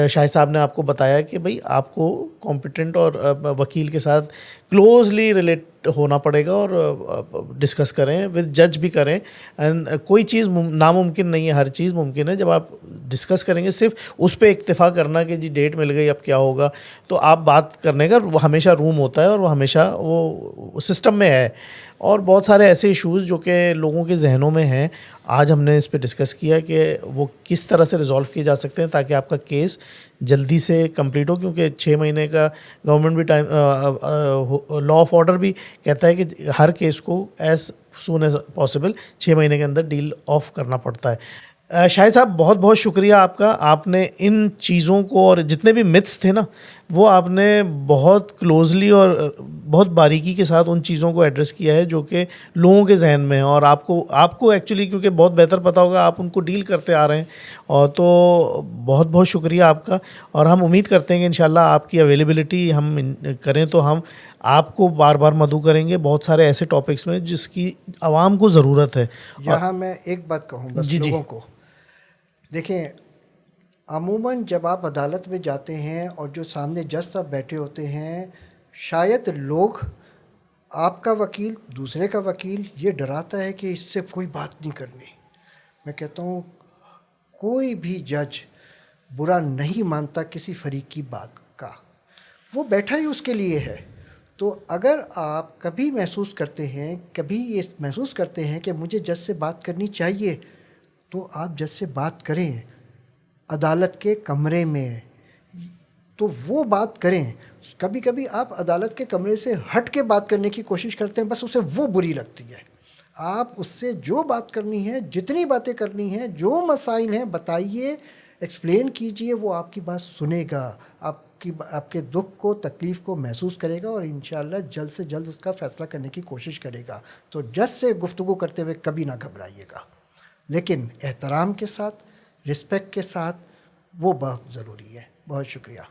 شاہد صاحب نے آپ کو بتایا کہ بھائی آپ کو کمپیٹنٹ اور وکیل کے ساتھ کلوزلی ریلیٹ ہونا پڑے گا اور ڈسکس کریں, ود جج بھی کریں. اینڈ کوئی چیز ناممکن نہیں ہے, ہر چیز ممکن ہے. جب آپ ڈسکس کریں گے, صرف اس پہ اکتفا کرنا کہ جی ڈیٹ مل گئی اب کیا ہوگا, تو آپ بات کرنے کا وہ ہمیشہ روم ہوتا ہے اور وہ ہمیشہ وہ سسٹم میں ہے. اور بہت سارے ایسے ایشوز جو کہ لوگوں کے ذہنوں میں ہیں, آج ہم نے اس پہ ڈسکس کیا کہ وہ کس طرح سے ریزالو کیے جا سکتے ہیں تاکہ آپ کا کیس جلدی سے کمپلیٹ ہو. کیونکہ 6 مہینے کا گورنمنٹ بھی ٹائم, لا آف آرڈر بھی کہتا ہے کہ ہر کیس کو ایز سون ایز پاسبل 6 مہینے کے اندر ڈیل آف کرنا پڑتا ہے. شاہد صاحب بہت بہت شکریہ آپ کا. آپ نے ان چیزوں کو اور جتنے بھی متھس تھے نا وہ آپ نے بہت کلوزلی اور بہت باریکی کے ساتھ ان چیزوں کو ایڈریس کیا ہے جو کہ لوگوں کے ذہن میں ہیں, اور آپ کو ایکچولی کیونکہ بہت بہتر پتہ ہوگا, آپ ان کو ڈیل کرتے آ رہے ہیں. اور تو بہت بہت شکریہ آپ کا, اور ہم امید کرتے ہیں کہ انشاءاللہ آپ کی اویلیبلٹی ہم کریں تو ہم آپ کو بار بار مدعو کریں گے بہت سارے ایسے ٹاپکس میں جس کی عوام کو ضرورت ہے. یہاں میں ایک بات کہوں بس لوگوں کو, دیکھیں عموماً جب آپ عدالت میں جاتے ہیں اور جو سامنے جج صاحب بیٹھے ہوتے ہیں, شاید لوگ آپ کا وکیل دوسرے کا وکیل یہ ڈراتا ہے کہ اس سے کوئی بات نہیں کرنی. میں کہتا ہوں کوئی بھی جج برا نہیں مانتا کسی فریق کی بات کا, وہ بیٹھا ہی اس کے لیے ہے. تو اگر آپ کبھی محسوس کرتے ہیں, کبھی یہ محسوس کرتے ہیں کہ مجھے جج سے بات کرنی چاہیے, تو آپ جج سے بات کریں عدالت کے کمرے میں, تو وہ بات کریں. کبھی کبھی آپ عدالت کے کمرے سے ہٹ کے بات کرنے کی کوشش کرتے ہیں, بس اسے وہ بری لگتی ہے. آپ اس سے جو بات کرنی ہے, جتنی باتیں کرنی ہیں, جو مسائل ہیں بتائیے, ایکسپلین کیجئے, وہ آپ کی بات سنے گا, آپ کے دکھ کو تکلیف کو محسوس کرے گا اور انشاءاللہ جلد سے جلد اس کا فیصلہ کرنے کی کوشش کرے گا. تو جج سے گفتگو کرتے ہوئے کبھی نہ گھبرائیے گا, لیکن احترام کے ساتھ, رسپیکٹ کے ساتھ, وہ بہت ضروری ہے. بہت شکریہ.